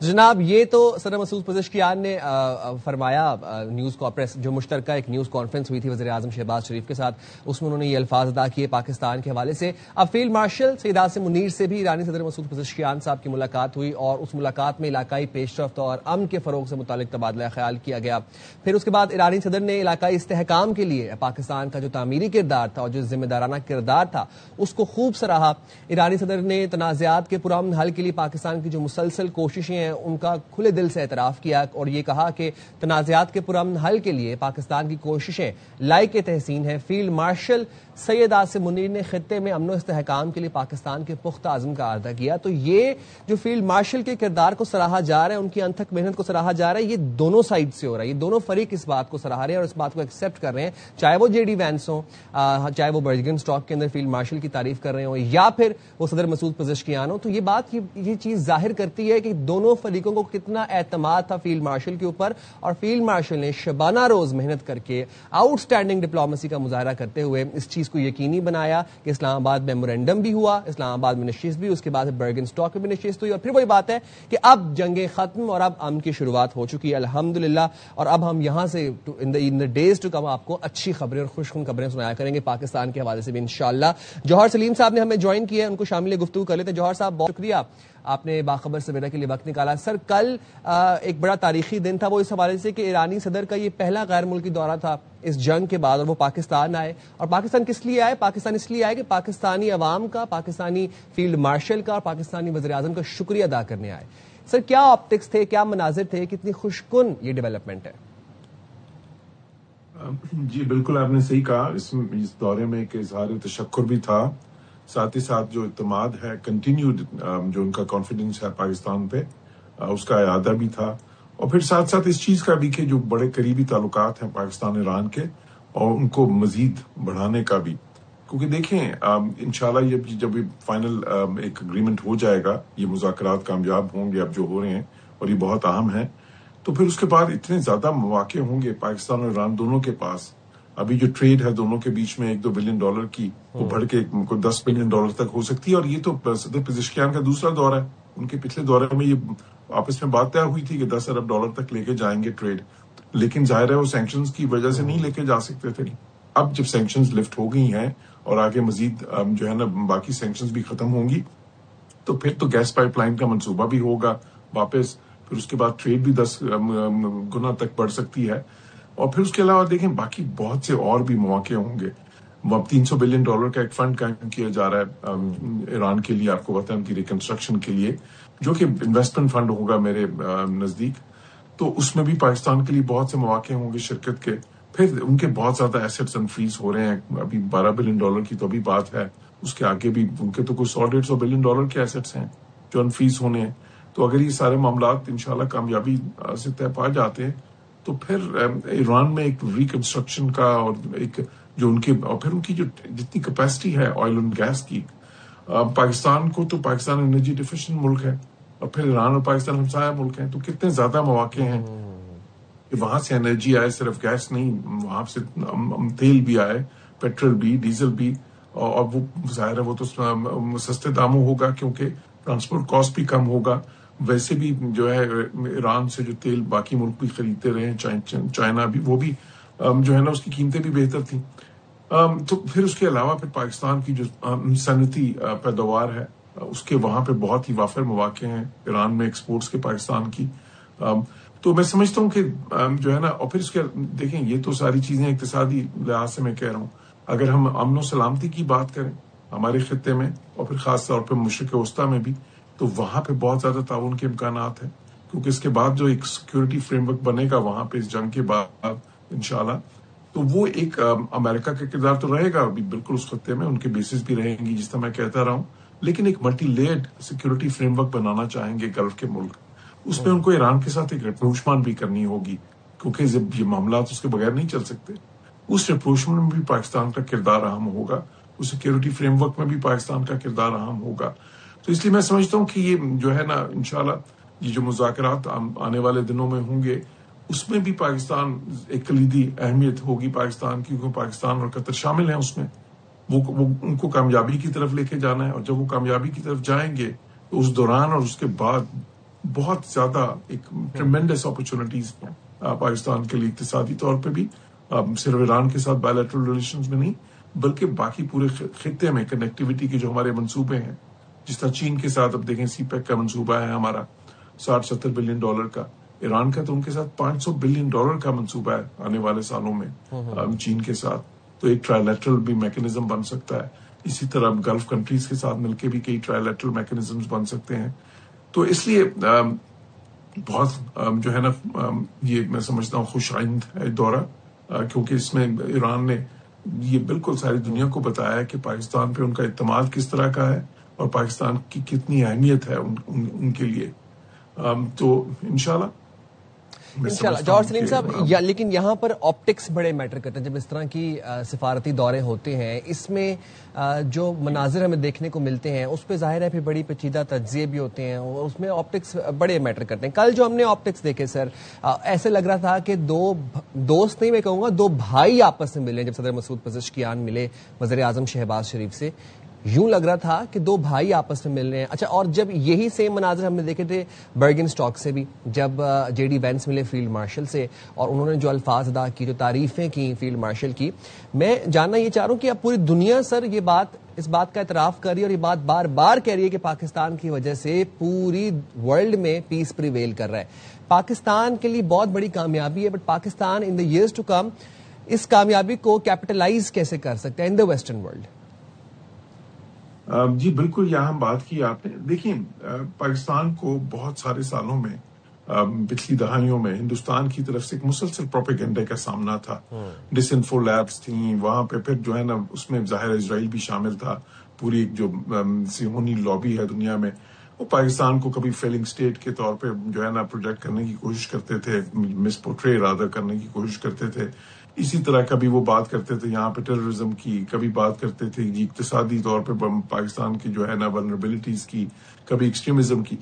جناب یہ تو صدر مسعود پزشکیان نے فرمایا نیوز کانفرنس جو مشترکہ ایک نیوز کانفرنس ہوئی تھی وزیر اعظم شہباز شریف کے ساتھ، اس میں انہوں نے یہ الفاظ ادا کیے پاکستان کے حوالے سے. اب فیلڈ مارشل سید عاصم منیر سے بھی ایرانی صدر مسعود پزشکیان صاحب کی ملاقات ہوئی اور اس ملاقات میں علاقائی پیش رفت اور امن کے فروغ سے متعلق تبادلہ خیال کیا گیا. پھر اس کے بعد ایرانی صدر نے علاقائی استحکام کے لیے پاکستان کا جو تعمیری کردار تھا اور جو ذمہ دارانہ کردار تھا اس کو خوب سراہا. ایرانی صدر نے تنازعات کے پرامن حل کے لیے پاکستان کی جو مسلسل کوششیں ہیں ان کا کھلے دل سے اعتراف کیا اور یہ کہا کہ تنازعات کے پرامن حل کے لیے پاکستان کی کوششیں لائق تحسین ہیں. فیلڈ مارشل سید عاصم منیر نے خطے میں امن و استحکام کے لیے پاکستان کے پختہ عزم کا اعادہ کیا. تو یہ جو فیلڈ مارشل کے کردار کو سراہا جا رہا ہے، ان کی انتھک محنت کو سراہا جا رہا ہے، یہ دونوں سائڈ سے ہو رہا ہے. یہ دونوں فریق اس بات کو سراہ رہے ہیں اور اس بات کو ایکسیپٹ کر رہے ہیں، چاہے وہ جے ڈی وینس ہوں، چاہے وہ برگن اسٹاک کے اندر فیلڈ مارشل کی تعریف کر رہے ہوں یا پھر وہ صدر مسعود پزشکیان ہوں. تو یہ بات یہ چیز ظاہر کرتی ہے کہ دونوں فریقوں کو کتنا اعتماد تھا فیلڈ مارشل کے اوپر، اور فیلڈ مارشل نے شبانہ روز محنت کر کے آؤٹ اسٹینڈنگ ڈپلومیسی کا مظاہرہ کرتے ہوئے اس چیز کو یقینی بنایا کہ اسلام آباد میمورینڈم بھی ہوا، اسلام آباد میں نشست بھی، اس کے بعد برگن اسٹاک میں بھی نشست ہوئی، اور پھر وہی بات ہے کہ اب جنگیں ختم اور اب امن کی شروعات ہو چکی ہے الحمدللہ. اور اب ہم یہاں سے ان دا ڈیز ٹو کم آپ کو اچھی خبریں اور خوشخن خبریں سنایا کریں گے پاکستان کے حوالے سے بھی انشاءاللہ. جوہر سلیم صاحب نے ہمیں جوائن کیا ہے، ان کو شامل گفتگو کر لیتے ہیں. جوہر صاحب بہت شکریہ، آپ نے باخبر سویرا کے لیے وقت نکالا. سر کل ایک بڑا تاریخی دن تھا، وہ اس حوالے سے کہ ایرانی صدر کا یہ پہلا غیر ملکی دورہ تھا اس جنگ کے بعد اور وہ پاکستان آئے. اور پاکستان کس لیے آئے؟ پاکستان اس لیے آئے کہ پاکستانی عوام کا، پاکستانی فیلڈ مارشل کا اور پاکستانی وزیر اعظم کا شکریہ ادا کرنے آئے. سر کیا آپٹکس تھے، کیا مناظر تھے، کتنی خوشکن یہ ڈیولپمنٹ ہے؟ جی بالکل آپ نے صحیح کہا. اس دورے میں ایک اظہار تشکر بھی تھا، ساتھ ہی ساتھ جو اعتماد ہے کنٹینیوڈ، جو ان کا کانفیڈنس ہے پاکستان پہ، اس کا اعادہ بھی تھا. اور پھر ساتھ ساتھ اس چیز کا بھی کہ جو بڑے قریبی تعلقات ہیں پاکستان ایران کے اور ان کو مزید بڑھانے کا بھی. کیونکہ دیکھیں انشاءاللہ جب فائنل ایک اگریمنٹ ہو جائے گا، یہ مذاکرات کامیاب ہوں گے اب جو ہو رہے ہیں اور یہ بہت اہم ہے، تو پھر اس کے بعد اتنے زیادہ مواقع ہوں گے پاکستان اور ایران دونوں کے پاس. ابھی جو ٹریڈ ہے دونوں کے بیچ میں $1-2 بلین کی، وہ بڑھ کے $10 بلین تک ہو سکتی ہے. اور یہ تو صدر پزشکیان کا دوسرا دورہ ہے. ان کے پچھلے دورے میں یہ آپس میں بات طے ہوئی تھی کہ $10 ارب تک لے کے جائیں گے ٹریڈ، لیکن ظاہر ہے وہ سینکشنز کی وجہ سے نہیں لے کے جا سکتے تھے. اب جب سینکشنز لفٹ ہو گئی ہیں اور آگے مزید جو ہے نا باقی سینکشنز بھی ختم ہوں گی، تو پھر تو گیس پائپ لائن کا منصوبہ بھی ہوگا واپس. پھر اس کے بعد ٹریڈ بھی 10 گنا تک بڑھ سکتی ہے. اور پھر اس کے علاوہ دیکھیں باقی بہت سے اور بھی مواقع ہوں گے. اب $300 بلین کا ایک فنڈ قائم کیا جا رہا ہے ایران کے لیے، آپ کو پتہ ہے ان کی ریکنسٹرکشن کے لیے، جو کہ انویسٹمنٹ فنڈ ہوگا میرے نزدیک. تو اس میں بھی پاکستان کے لیے بہت سے مواقع ہوں گے شرکت کے. پھر ان کے بہت زیادہ ایسٹس انفریز ہو رہے ہیں، ابھی $12 بلین کی تو ابھی بات ہے. اس کے آگے بھی ان کے تو کوئی $100-150 بلین کے ایسٹس ہیں جو انفریز ہونے ہیں. تو اگر یہ سارے معاملات انشاءاللہ کامیابی سے طے پا جاتے ہیں تو پھر ایران میں ایک ریکنسٹرکشن کا اور ایک جو ان کے اور پھر ان کی جو جتنی کیپیسٹی ہے آئل اینڈ گیس کی، پاکستان کو تو پاکستان انرجی ڈیفیشینٹ ملک ہے اور پھر ایران اور پاکستان ہمسایہ ملک ہیں. تو کتنے زیادہ مواقع ہیں کہ وہاں سے انرجی آئے، صرف گیس نہیں، وہاں سے تیل بھی آئے، پیٹرول بھی، ڈیزل بھی. اور وہ ظاہر ہے وہ تو سستے داموں ہوگا کیونکہ ٹرانسپورٹ کاسٹ بھی کم ہوگا. ویسے بھی جو ہے ایران سے جو تیل باقی ملک بھی خریدتے رہے ہیں، چائنا بھی، وہ بھی جو ہے نا اس کی قیمتیں بھی بہتر تھیں. تو پھر اس کے علاوہ پھر پاکستان کی جو صنعتی پیداوار ہے اس کے وہاں پہ بہت ہی وافر مواقع ہیں ایران میں ایکسپورٹس کے پاکستان کی. تو میں سمجھتا ہوں کہ جو ہے نا، اور پھر اس کے دیکھیں یہ تو ساری چیزیں اقتصادی لحاظ سے میں کہہ رہا ہوں. اگر ہم امن و سلامتی کی بات کریں ہمارے خطے میں اور پھر خاص طور پہ مشرق وسطیٰ میں بھی، تو وہاں پہ بہت زیادہ تعاون کے امکانات ہیں. کیونکہ اس کے بعد جو ایک سیکیورٹی فریم ورک بنے گا وہاں پہ اس جنگ کے بعد انشاءاللہ، تو وہ ایک امریکہ کا کردار تو رہے گا بھی بالکل اس خطے میں، ان کے بیسز بھی رہیں گی جس طرح میں کہتا رہا ہوں، لیکن ایک multi layered security framework بنانا چاہیں گے گلف کے ملک. اس میں ان کو ایران کے ساتھ ایک رپروشمان بھی کرنی ہوگی کیونکہ جب یہ معاملات اس کے بغیر نہیں چل سکتے. اس رپروشمان میں بھی پاکستان کا کردار اہم ہوگا، اس سیکیورٹی فریم ورک میں بھی پاکستان کا کردار اہم ہوگا. تو اس لیے میں سمجھتا ہوں کہ یہ جو ہے نا انشاءاللہ یہ جو مذاکرات آنے والے دنوں میں ہوں گے اس میں بھی پاکستان ایک کلیدی اہمیت ہوگی پاکستان کی، کیونکہ پاکستان اور قطر شامل ہیں اس میں. وہ ان کو کامیابی کی طرف لے کے جانا ہے، اور جب وہ کامیابی کی طرف جائیں گے تو اس دوران اور اس کے بعد بہت زیادہ ایک ٹریمینڈس اپرچونٹیز ہیں پاکستان کے لیے اقتصادی طور پہ بھی، صرف ایران کے ساتھ بائیلیٹرل ریلیشنز میں نہیں بلکہ باقی پورے خطے میں کنیکٹیوٹی کے جو ہمارے منصوبے ہیں، جس طرح چین کے ساتھ اب دیکھیں سی پیک کا منصوبہ ہے ہمارا $60-70 بلین کا، ایران کا تو ان کے ساتھ $500 بلین کا منصوبہ ہے آنے والے سالوں میں چین کے ساتھ، تو ایک ٹرائیلیٹرل بھی میکنزم بن سکتا ہے. اسی طرح گلف کنٹریز کے ساتھ مل کے بھی کئی ٹرائیلیٹرل میکنزمز بن سکتے ہیں. تو اس لیے بہت جو ہے نا یہ میں سمجھتا ہوں خوش آئند ہے دورہ، کیونکہ اس میں ایران نے یہ بالکل ساری دنیا کو بتایا ہے کہ پاکستان پہ ان کا اعتماد کس طرح کا ہے اور پاکستان کی کتنی اہمیت ہے ان کے لیے. تو انشاءاللہ جوہر سلیم صاحب، لیکن یہاں پر آپٹکس بڑے میٹر کرتے ہیں. جب اس طرح کی سفارتی دورے ہوتے ہیں، اس میں جو مناظر ہمیں دیکھنے کو ملتے ہیں اس پہ ظاہر ہے پھر بڑی پیچیدہ تجزیے بھی ہوتے ہیں اور اس میں آپٹکس بڑے میٹر کرتے ہیں. کل جو ہم نے آپٹکس دیکھے سر، ایسے لگ رہا تھا کہ دو دوست نہیں، میں کہوں گا دو بھائی آپس میں ملے. جب صدر مسعود پزشکیان ملے وزیر اعظم شہباز شریف سے، یوں لگ رہا تھا کہ دو بھائی آپس میں مل رہے ہیں. اچھا، اور جب یہی سیم مناظر ہم نے دیکھے تھے برگن اسٹاک سے بھی، جب جے ڈی وینس ملے فیلڈ مارشل سے اور انہوں نے جو الفاظ ادا کی، جو تعریفیں کی فیلڈ مارشل کی، میں جاننا یہ چاہ رہا ہوں کہ اب پوری دنیا سر اس بات کا اعتراف کر رہی ہے اور یہ بات بار بار کہہ رہی ہے کہ پاکستان کی وجہ سے پوری ورلڈ میں پیس پریویل کر رہا ہے. پاکستان کے لیے بہت بڑی کامیابی ہے، but Pakistan in the years to come اس کامیابی کو کیپٹلائز کیسے کر سکتے ہیں ان دا ویسٹرن ورلڈ؟ جی بالکل، یہاں ہم بات کی آپ نے. دیکھیں، پاکستان کو بہت سارے سالوں میں پچھلی دہائیوں میں ہندوستان کی طرف سے ایک مسلسل پروپیگنڈے کا سامنا تھا. ڈس انفو لیبس تھیں وہاں پہ، پھر جو ہے نا اس میں ظاہر اسرائیل بھی شامل تھا. پوری ایک جو صہیونی لابی ہے دنیا میں، وہ پاکستان کو کبھی فیلنگ اسٹیٹ کے طور پہ جو ہے نا پروجیکٹ کرنے کی کوشش کرتے تھے، مس پورٹری رادر کرنے کی کوشش کرتے تھے. اسی طرح کبھی وہ بات کرتے تھے یہاں پہ ٹیررزم کی، کبھی بات کرتے تھے اقتصادی طور پہ پاکستان کی جو ہے نا ولنریبلٹیز کی، کبھی ایکسٹریمزم کی.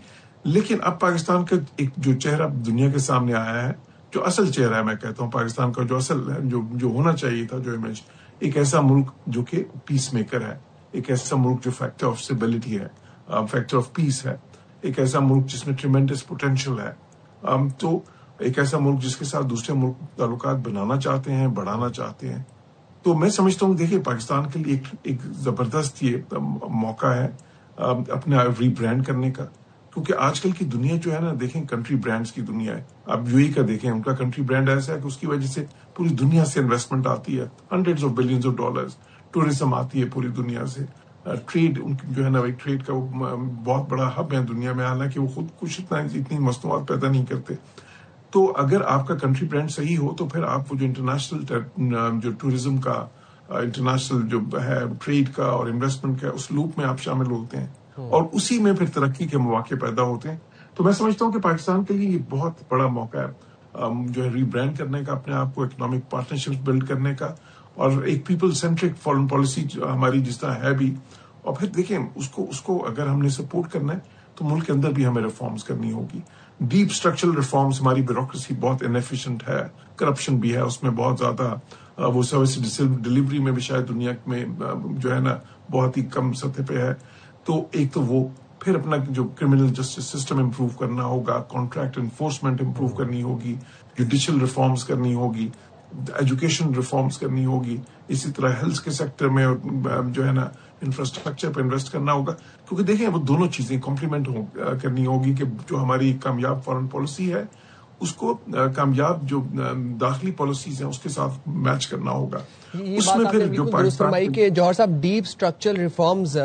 لیکن اب پاکستان کا ایک جو چہرہ دنیا کے سامنے آیا ہے، جو اصل چہرہ ہے، میں کہتا ہوں پاکستان کا جو اصل ہے، جو ہونا چاہیے تھا، جو امیج، ایک ایسا ملک جو کہ پیس میکر ہے، ایک ایسا ملک جو فیکٹر آف اسٹیبلٹی ہے، فیکٹر آف پیس ہے، ایک ایسا ملک جس میں ٹریمینڈس پوٹینشیل ہے. تو ایک ایسا ملک جس کے ساتھ دوسرے ملک تعلقات بنانا چاہتے ہیں، بڑھانا چاہتے ہیں. تو میں سمجھتا ہوں دیکھیے پاکستان کے لیے ایک زبردست یہ موقع ہے اپنے ری برانڈ کرنے کا، کیونکہ آج کل کی دنیا جو ہے نا، دیکھیں کنٹری برانڈز کی دنیا ہے. اب یو اے کا دیکھیں، ان کا کنٹری برانڈ ایسا ہے کہ اس کی وجہ سے پوری دنیا سے انویسٹمنٹ آتی ہے، $100 of billions. ٹورزم آتی ہے پوری دنیا سے. ٹریڈ جو ہے نا، ٹریڈ کا بہت بڑا ہب ہے دنیا میں، حالانکہ وہ خود کچھ اتنی مصنوعات پیدا نہیں کرتے. تو اگر آپ کا کنٹری برانڈ صحیح ہو تو پھر آپ وہ جو انٹرنیشنل جو ٹورزم کا، انٹرنیشنل جو ہے ٹریڈ کا اور انویسٹمنٹ کا، اس لوپ میں آپ شامل ہوتے ہیں اور اسی میں پھر ترقی کے مواقع پیدا ہوتے ہیں. تو میں سمجھتا ہوں کہ پاکستان کے لیے یہ بہت بڑا موقع ہے جو ہے ری برانڈ کرنے کا، اپنے آپ کو اکنامک پارٹنرشپ بلڈ کرنے کا، اور ایک پیپل سینٹرک فارن پالیسی ہماری جس طرح ہے بھی. اور پھر دیکھیں اس کو اگر ہم نے سپورٹ کرنا ہے تو ملک کے اندر بھی ہمیں ریفارمز کرنی ہوگی. Deep structural reforms. ہماری بیوروکریسی بہت انیفیشینٹ ہے، کرپشن بھی ہے اس میں بہت زیادہ. وہ سروس ڈلیوری میں بھی شاید دنیا میں جو ہے نا بہت ہی کم سطح پہ ہے. تو ایک تو وہ، پھر اپنا جو کرمنل جسٹس سسٹم امپروو کرنا ہوگا، کانٹریکٹ انفورسمنٹ امپروو کرنی ہوگی، جوڈیشل ریفارمز کرنی ہوگی، ایجوکیشن ریفارمز کرنی ہوگی. اسی طرح ہیلتھ کے سیکٹر میں جو ہے نا انفراسٹرکچر پہ انویسٹ کرنا ہوگا. کیونکہ دیکھیں وہ دونوں چیزیں کمپلیمنٹ کرنی ہوگی کہ جو ہماری کامیاب فارن پالیسی ہے اس کو کامیاب جو داخلی پالیسیز ہیں اس کے ساتھ میچ کرنا ہوگا. یہ بات آپ نے بالکل درست فرمائی کہ جوہر صاحب ڈیپ اسٹرکچرل ریفارمز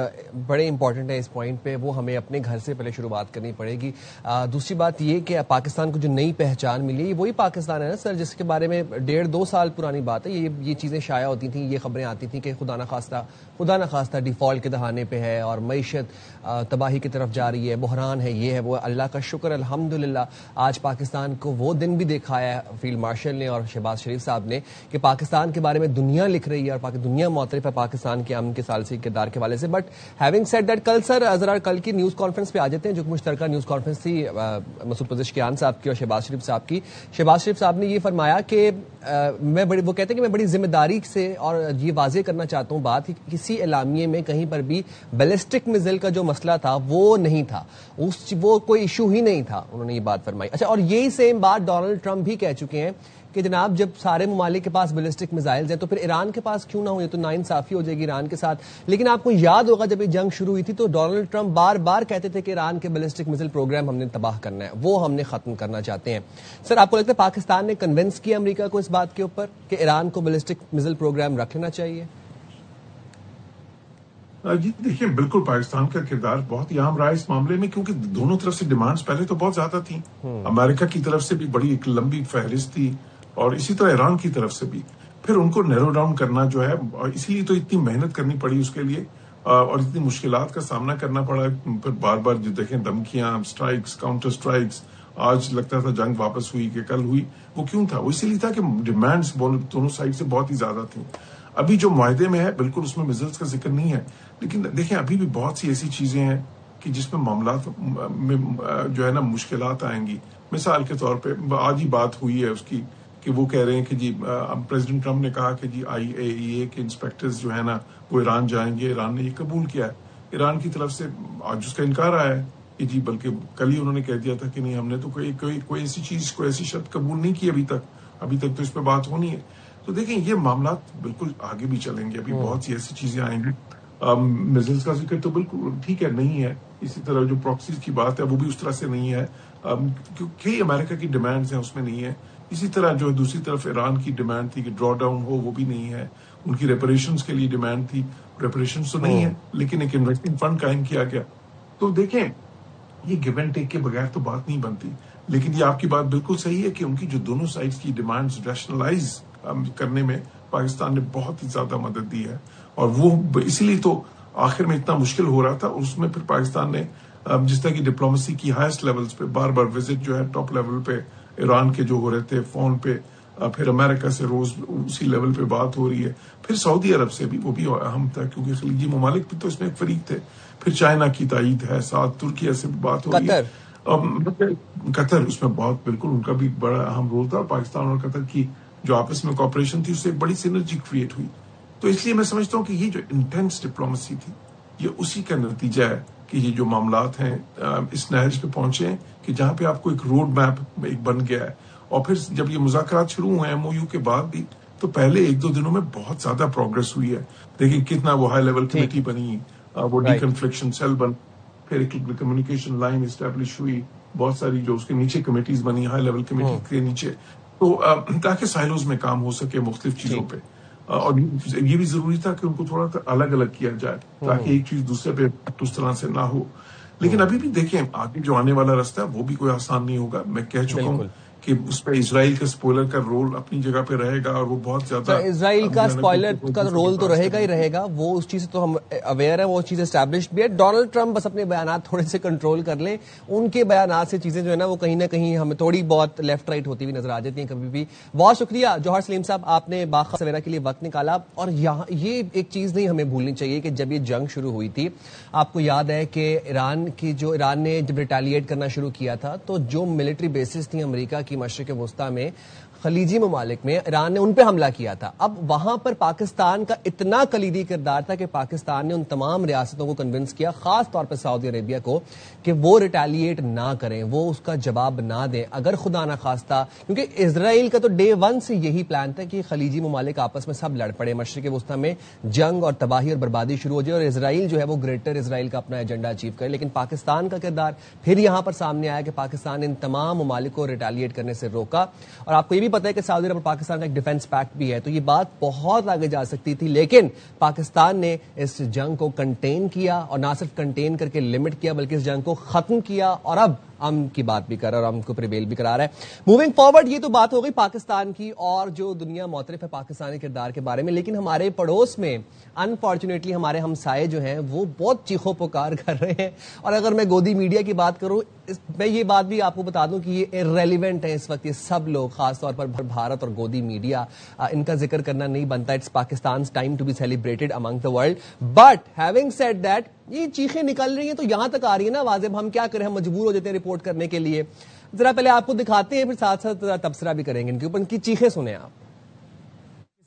بڑے امپورٹنٹ ہیں. اس پوائنٹ پہ وہ ہمیں اپنے گھر سے پہلے شروعات کرنی پڑے گی. دوسری بات یہ کہ پاکستان کو جو نئی پہچان ملی، وہی پاکستان ہے نا سر، جس کے بارے میں 1.5-2 سال پرانی بات ہے. یہ چیزیں شائع ہوتی تھیں، یہ خبریں آتی تھیں کہ خدا نخواستہ ڈیفالٹ کے دہانے پہ ہے اور معیشت تباہی کی طرف جا رہی ہے، بحران ہے، یہ ہے وہ. اللہ کا شکر الحمدللہ آج پاکستان کو وہ دن بھی دکھایا ہے فیلڈ مارشل نے اور شہباز شریف صاحب نے کہ پاکستان کے بارے میں دنیا لکھ رہی ہے اور دنیا معترف ہے پاکستان کے امن کے ثالثی کردار کے حوالے سے. بٹ ہیونگ سیڈ دیٹ، کل سر ذرا کل کی نیوز کانفرنس پہ آ جاتے ہیں جو کہ مشترکہ نیوز کانفرنس تھی مسعود پزشکیان صاحب کی اور شہباز شریف صاحب کی. شہباز شریف صاحب نے یہ فرمایا کہ میں بڑی وہ کہتے ہیں کہ میں بڑی ذمہ داری سے اور یہ واضح کرنا چاہتا ہوں بات کہ کسی اعلامیے میں کہیں پر بھی بیلسٹک میزائل کا جو مسئلہ تھا وہ نہیں تھا، وہ کوئی ایشو ہی نہیں تھا، انہوں نے یہ بات فرمائی. اچھا، اور یہی سیم بات ڈونلڈ ٹرمپ بھی کہہ چکے ہیں کہ جناب جب سارے ممالک کے پاس بیلسٹک میزائلز ہیں تو پھر ایران کے پاس کیوں نہ ہو، یہ تو ناانصافی ہو جائے گی ایران کے ساتھ. لیکن آپ کو یاد ہوگا جب یہ جنگ شروع ہوئی تھی تو ڈونلڈ ٹرمپ بار بار کہتے تھے کہ ایران کے بیلسٹک میزائل پروگرام ہم نے تباہ کرنا ہے، وہ ہم نے ختم کرنا چاہتے ہیں. سر، آپ کو لگتا ہے پاکستان نے کنونس کیا امریکہ کو اس بات کے اوپر کہ ایران کو بیلسٹک میزائل پروگرام رکھ لینا چاہیے؟ جی دیکھیں، بالکل پاکستان کا کردار بہت ہی اہم رہا اس معاملے میں، کیونکہ دونوں طرف سے ڈیمانڈز پہلے تو بہت زیادہ تھیں. امریکہ کی طرف سے بھی بڑی ایک لمبی فہرست تھی اور اسی طرح ایران کی طرف سے بھی. پھر ان کو نیرو ڈاؤن کرنا جو ہے، اسی لیے تو اتنی محنت کرنی پڑی اس کے لیے اور اتنی مشکلات کا سامنا کرنا پڑا. پھر بار بار جو دیکھیں دھمکیاں، سٹرائکس، کاؤنٹر سٹرائکس، آج لگتا تھا جنگ واپس ہوئی کہ کل ہوئی. وہ کیوں تھا؟ وہ اسی لیے تھا کہ ڈیمانڈز دونوں سائڈ سے بہت ہی زیادہ تھیں. ابھی جو معاہدے میں ہے بالکل اس میں میزائلز کا ذکر نہیں ہے، لیکن دیکھیں ابھی بھی بہت سی ایسی چیزیں ہیں کہ جس میں معاملات میں جو ہے نا مشکلات آئیں گی. مثال کے طور پہ آج ہی بات ہوئی ہے اس کی کہ وہ کہہ رہے ہیں کہ جی پریزیڈنٹ ٹرمپ نے کہا کہ جی IAEA کے انسپیکٹرز جو ہے نا وہ ایران جائیں گے. ایران نے یہ قبول کیا ہے. ایران کی طرف سے آج اس کا انکار آیا ہے کہ جی، بلکہ کل ہی انہوں نے کہہ دیا تھا کہ نہیں، ہم نے تو کوئی ایسی چیز، کوئی ایسی شرط قبول نہیں کی ابھی تک تو اس پہ بات ہونی ہے. تو دیکھیں یہ معاملات بالکل آگے بھی چلیں گے، ابھی بہت سی ایسی چیزیں آئیں گی. میزائلز کا ذکر تو بالکل ٹھیک ہے، نہیں ہے. اسی طرح جو پراکسیز کی بات ہے وہ بھی اس طرح سے نہیں ہے، کیونکہ امریکہ کی ڈیمانڈز ہیں اس میں نہیں ہے. اسی طرح جو دوسری طرف ایران کی ڈیمانڈ تھی کہ ڈرا ڈاؤن ہو، وہ بھی نہیں ہے. ان کی ریپریشنز کے لیے ڈیمانڈ تھی، ریپریشنز تو نہیں ہے، لیکن ایک انویسٹمنٹ فنڈ قائم کیا گیا. تو دیکھیں یہ گیو اینڈ ٹیک کے بغیر تو بات نہیں بنتی. لیکن یہ آپ کی بات بالکل صحیح ہے کہ ان کی جو دونوں سائڈز کی ڈیمانڈز ریشنلائز کرنے میں پاکستان نے بہت ہی زیادہ مدد دی ہے، اور وہ اسی لیے تو آخر میں اتنا مشکل ہو رہا تھا. اس میں پھر پاکستان نے جس طرح کی ڈپلومیسی کی ہائیسٹ لیولز پہ بار بار وزٹ جو ہے ٹاپ لیول پہ ایران کے جو ہو رہے تھے فون پہ، پھر امریکہ سے روز اسی لیول پہ بات ہو رہی ہے، پھر سعودی عرب سے بھی، وہ بھی اہم تھا کیونکہ خلیجی ممالک بھی تو اس میں ایک فریق تھے. پھر چائنا کی تائید ہے، ساتھ ترکیہ سے بھی بات ہو رہی ہے. قطر اس میں بہت بالکل ان کا بھی بڑا اہم رول تھا، اور پاکستان اور قطر کی جو آپس میں کوآپریشن تھی اس سے ایک بڑی سینرجی کریٹ ہوئی. تو اس لیے میں سمجھتا ہوں کہ یہ جو انٹینس ڈپلومیسی تھی یہ اسی کا نتیجہ ہے کہ یہ جو معاملات ہیں اس نہج پہ پہنچے ہیں کہ جہاں پہ آپ کو ایک روڈ میپ ایک بن گیا ہے. اور پھر جب یہ مذاکرات شروع ہوئے MOU کے بعد بھی تو پہلے 1-2 دنوں میں بہت زیادہ پروگرس ہوئی ہے. دیکھیں کتنا وہ ہائی لیول کمیٹی بنی، وہ ڈی کنفلکشن سیل بن، پھر ایک کمیونیکیشن لائن اسٹیبلش ہوئی، بہت ساری جو اس کے نیچے کمیٹیز بنی ہائی لیول کمیٹی کے نیچے، تو تاکہ سائلوز میں کام ہو سکے مختلف چیزوں پہ. اور یہ بھی ضروری تھا کہ ان کو تھوڑا الگ الگ کیا جائے تاکہ ایک چیز دوسرے پہ اس طرح سے نہ ہو. لیکن ابھی بھی دیکھیں آگے جو آنے والا راستہ ہے وہ بھی کوئی آسان نہیں ہوگا. میں کہہ چکا ہوں کہ اس پہ اسرائیل کا اسپوائلر کا رول اپنی جگہ پہ رہے گا، اور وہ بہت زیادہ اسرائیل کا اسپوائلر کا رول تو رہے گا ہی رہے گا، وہ اس چیز سے تو ہم اویئر ہیں، وہ چیز اسٹیبلشڈ بھی ہے. ڈونلڈ ٹرمپ بس اپنے بیانات تھوڑے سے کنٹرول کر لیں، ان کے بیانات سے چیزیں جو ہے نا وہ کہیں نہ کہیں ہمیں تھوڑی بہت لیفٹ رائٹ ہوتی ہوئی نظر آ جاتی ہیں کبھی بھی. بہت شکریہ جوہر سلیم صاحب، آپ نے باخبر سویرا کے لیے وقت نکالا. اور یہ ایک چیز نہیں ہمیں بھولنی چاہیے کہ جب یہ جنگ شروع ہوئی تھی، آپ کو یاد ہے کہ ایران نے جب ریٹیلیٹ کرنا شروع کیا تھا تو جو ملٹری بیسز تھیں امریکہ کی مشرق وسطی میں، خلیجی ممالک میں، ایران نے ان پہ حملہ کیا تھا. اب وہاں پر پاکستان کا اتنا کلیدی کردار تھا کہ پاکستان نے ان تمام ریاستوں کو کنونس کیا، خاص طور پہ سعودی عربیہ کو، کہ وہ ریٹیلیٹ نہ کریں، وہ اس کا جواب نہ دیں اگر خدا نہ خواستہ. کیونکہ اسرائیل کا تو ڈے 1 سے یہی پلان تھا کہ خلیجی ممالک آپس میں سب لڑ پڑے، مشرق وسطی میں جنگ اور تباہی اور بربادی شروع ہو جائے، اور اسرائیل جو ہے وہ گریٹر اسرائیل کا اپنا ایجنڈا اچیو کرے. لیکن پاکستان کا کردار پھر یہاں پر سامنے آیا کہ پاکستان ان تمام ممالک کو ریٹیلیٹ کرنے سے روکا. اور آپ کو یہ بھی پتا ہے کہ سعودی عرب اور پاکستان کا ایک ڈیفنس پیکٹ بھی ہے، تو یہ بات بہت آگے جا سکتی تھی. لیکن پاکستان نے اس جنگ کو کنٹین کیا، اور نہ صرف کنٹین کر کے لمٹ کیا بلکہ اس جنگ کو ختم کیا، اور اب امن کی بات بھی کر رہا ہے اور امن کو پریویل بھی کرا رہا ہے. موونگ فارورڈ، یہ تو بات ہو گئی پاکستان کی اور جو دنیا معترف ہے پاکستانی کردار کے بارے میں. لیکن ہمارے پڑوس میں انفارچونیٹلی ہمارے ہمسائے جو ہیں وہ بہت چیخو پکار کر رہے ہیں. اور اگر میں گودی میڈیا کی بات کروں، میں یہ بات بھی آپ کو بتا دوں کہ یہ ارریلیونٹ ہے اس وقت. یہ سب لوگ، خاص طور پر بھارت اور گودی میڈیا، ان کا ذکر کرنا نہیں بنتا. It's Pakistan's time to be celebrated among the world. But having said that, یہ چیخیں نکل رہی ہیں تو یہاں تک آ رہی ہے نا واضح، ہم کیا کریں، ہم مجبور ہو جاتے ہیں رپورٹ کرنے کے لیے. ذرا پہلے آپ کو دکھاتے ہیں، پھر ساتھ ساتھ تبصرہ بھی کریں گے ان کے اوپر. ان کی چیخیں سنیں آپ.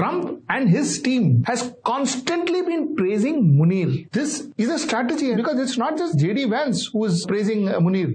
Trump and his team has constantly been praising Munir. This is a strategy because it's not just J.D. Vance who is praising Munir.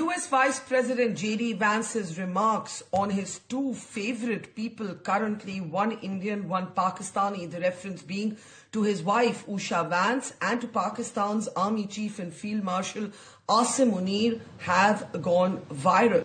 US Vice President J.D. Vance's remarks on his 2 favorite people currently, one Indian, one Pakistani, the reference being to his wife Usha Vance and to Pakistan's Army Chief and Field Marshal Asim Munir, have gone viral.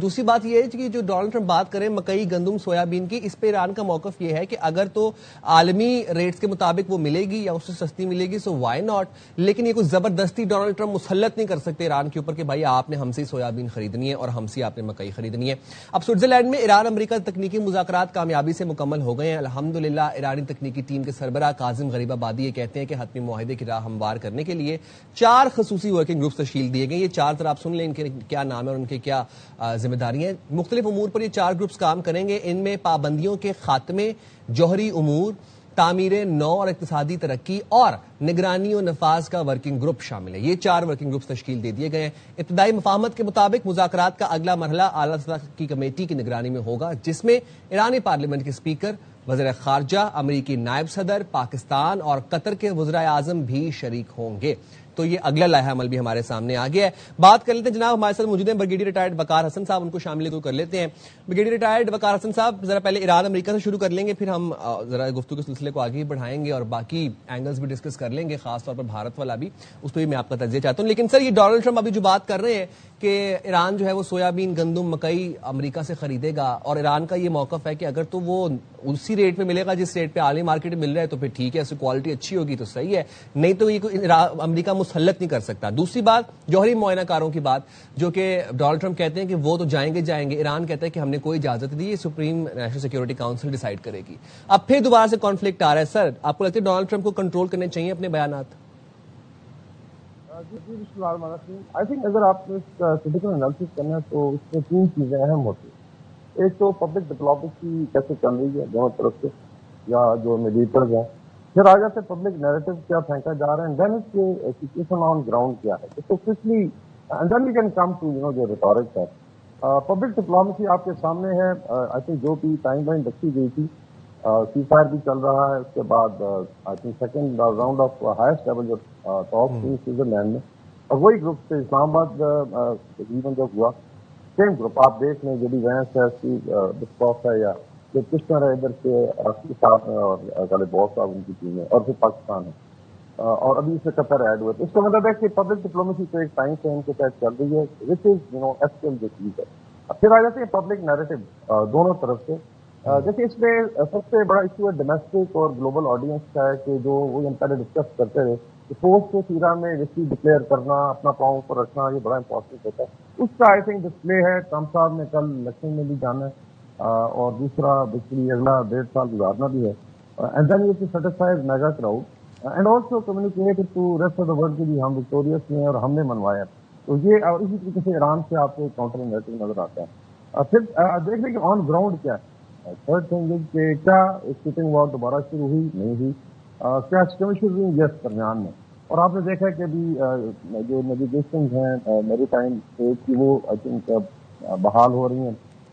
دوسری بات یہ ہے کہ جو Donald Trump بات کریں مکئی گندم سویابین کی، اس پہ ایران کا موقف یہ ہے کہ اگر تو عالمی ریٹس کے مطابق وہ ملے گی یا اس سے سستی ملے گی سو وائی ناٹ، لیکن یہ کوئی زبردستی ڈونلڈ ٹرمپ مسلط نہیں کر سکتے ایران کے اوپر کہ بھائی آپ نے ہم سے سویابین خریدنی ہے اور ہم سے آپ نے مکئی خریدنی ہے. اب سوئٹزرلینڈ میں ایران امریکہ تکنیکی مذاکرات کامیابی سے مکمل ہو گئے ہیں الحمدللہ. ایرانی تکنیکی ٹیم کے سربراہ کاظم غریب آبادی یہ کہتے ہیں کہ حتمی معاہدے کی راہ ہموار کرنے کے لیے 4 خصوصی ورکنگ گروپس تشکیل دیے گئے. یہ 4 ذرا آپ سن لیں ان کے کیا نام ہے اور ان کے کیا ذمہ داریاں. مختلف امور پر یہ 4 گروپس کام کریں گے. ان میں پابندیوں کے خاتمے، جوہری امور، تعمیر نو اور اقتصادی ترقی اور نگرانی و نفاذ کا ورکنگ گروپ شامل ہے. یہ 4 ورکنگ گروپس تشکیل دے دیے گئے ہیں. ابتدائی مفاہمت کے مطابق مذاکرات کا اگلا مرحلہ اعلیٰ سطح کی کمیٹی کی نگرانی میں ہوگا، جس میں ایرانی پارلیمنٹ کے اسپیکر، وزیر خارجہ، امریکی نائب صدر، پاکستان اور قطر کے وزرائے اعظم بھی شریک ہوں گے. تو یہ اگلا لائحہ عمل بھی ہمارے سامنے آ گیا ہے. بات کر لیتے ہیں جناب ہمارے ساتھ موجود ہیں بریگیڈیئر ریٹائرڈ وقار حسن صاحب، ان کو شامل کر لیتے ہیں. بریگیڈیئر ریٹائرڈ وقار حسن صاحب، ذرا پہلے ایران امریکہ سے شروع کر لیں گے، پھر ہم ذرا گفتگو کے سلسلے کو آگے بڑھائیں گے اور باقی اینگلز بھی ڈسکس کر لیں گے، خاص طور پر بھارت والا بھی، اس پہ بھی میں آپ کا تجزیہ چاہتا ہوں. لیکن سر یہ ڈونلڈ ٹرمپ ابھی جو بات کر رہے ہیں کہ ایران جو ہے وہ سویابین گندم مکئی امریکہ سے خریدے گا، اور ایران کا یہ موقف ہے کہ اگر تو وہ اسی ریٹ پہ ملے گا جس ریٹ پہ عالمی مارکیٹ میں مل رہا ہے تو پھر ٹھیک ہے، اس کی کوالٹی اچھی ہوگی تو صحیح ہے، نہیں تو یہ امریکہ مسلط نہیں کر سکتا. دوسری بات جوہری معائنہ کاروں کی بات، جو کہ ڈونلڈ ٹرمپ کہتے ہیں کہ وہ تو جائیں گے، ایران کہتا ہے کہ ہم نے کوئی اجازت دی، یہ supreme national security council decide کرے گی. اب پھر دوبارہ سے کانفلکٹ آ رہا ہے. سر آپ کو لگتا ہے ڈونلڈ ٹرمپ کو کنٹرول کرنے چاہیے اپنے بیانات؟ آئی تھنک اگر آپ اس کا کریٹیکل انالیسس کرنا ہے تو اس میں 3 چیزیں اہم ہوتی ہیں. ایک تو پبلک ڈپلومیسی کیسے چل رہی ہے دونوں طرف سے یا جو میڈیٹرز ہیں، پھر آ جاتے پبلک نیریٹو کیا پھینکا جا رہا ہے، دین اس کے سچویشن آن گراؤنڈ کیا ہے. تو کوکلی and then we can come to جو ریٹورک ہے. پبلک ڈپلومیسی آپ کے سامنے ہے. آئی تھنک جو بھی ٹائم لائن رکھی گئی تھی، سی فائر بھی چل رہا ہے، اس کے بعد I think second round of highest level جو ٹاک تھی سوئٹزرلینڈ میں، اور وہی گروپ سے اسلام آباد تقریباً جو ہوا سیم گروپ آپ دیکھ لیں، جو بھی وینس ہے، بسکاف ہے یا جو کشنر ہے ادھر سے صاحب ہیں اور غالب بہت صاحب ان کی ٹیم ہے، اور پھر پاکستان ہے اور ابھی اس سے قطر ایڈ ہوئے. تو اس کا مطلب ہے کہ پبلک ڈپلومیسی تو ایک ٹائم فریم کے تحت چل رہی ہے وچ از ایکچوئل جو چیز ہے. پھر آ جاتے ہیں پبلک نیریٹو دونوں طرف سے. دیکھیے اس میں سب سے بڑا ایشو ہے ڈومیسٹک اور گلوبل آڈینس کا ہے کہ جو وہ ہم پہلے ڈسکس کرتے رہے کہ پوسٹ سیرا میں وکٹری ڈکلیئر کرنا، اپنا پاؤں پر رکھنا، یہ بڑا امپورٹنٹ ہوتا ہے. اس کا آئی تھنک ڈسپلے ہے. ٹرمپ صاحب نے کل الیکشن میں بھی جانا ہے اور دوسرا بیسیکلی اگلا 1.5 سال گزارنا بھی ہے. And then you to satisfy mega crowd and also communicate to rest of the world کی بھی ہم وکٹوریس ہیں اور ہم نے منوایا. تو یہ اور اسی طریقے سے ایران سے آپ کو کاؤنٹر نیگیٹو نظر آتا ہے. پھر دیکھ لیں کہ آن گراؤنڈ کیا ہے. تھرڈ تھنگ کہ کیا شپنگ وار دوبارہ شروع ہوئی نہیں ہوئی، کیا اسکیمشز ہوئی یس درمیان میں. اور آپ نے دیکھا کہ ابھی جو نیویگیشنز ہیں میری ٹائم اسٹیٹ کی وہ آئی تھنک بحال ہو رہی ہیں،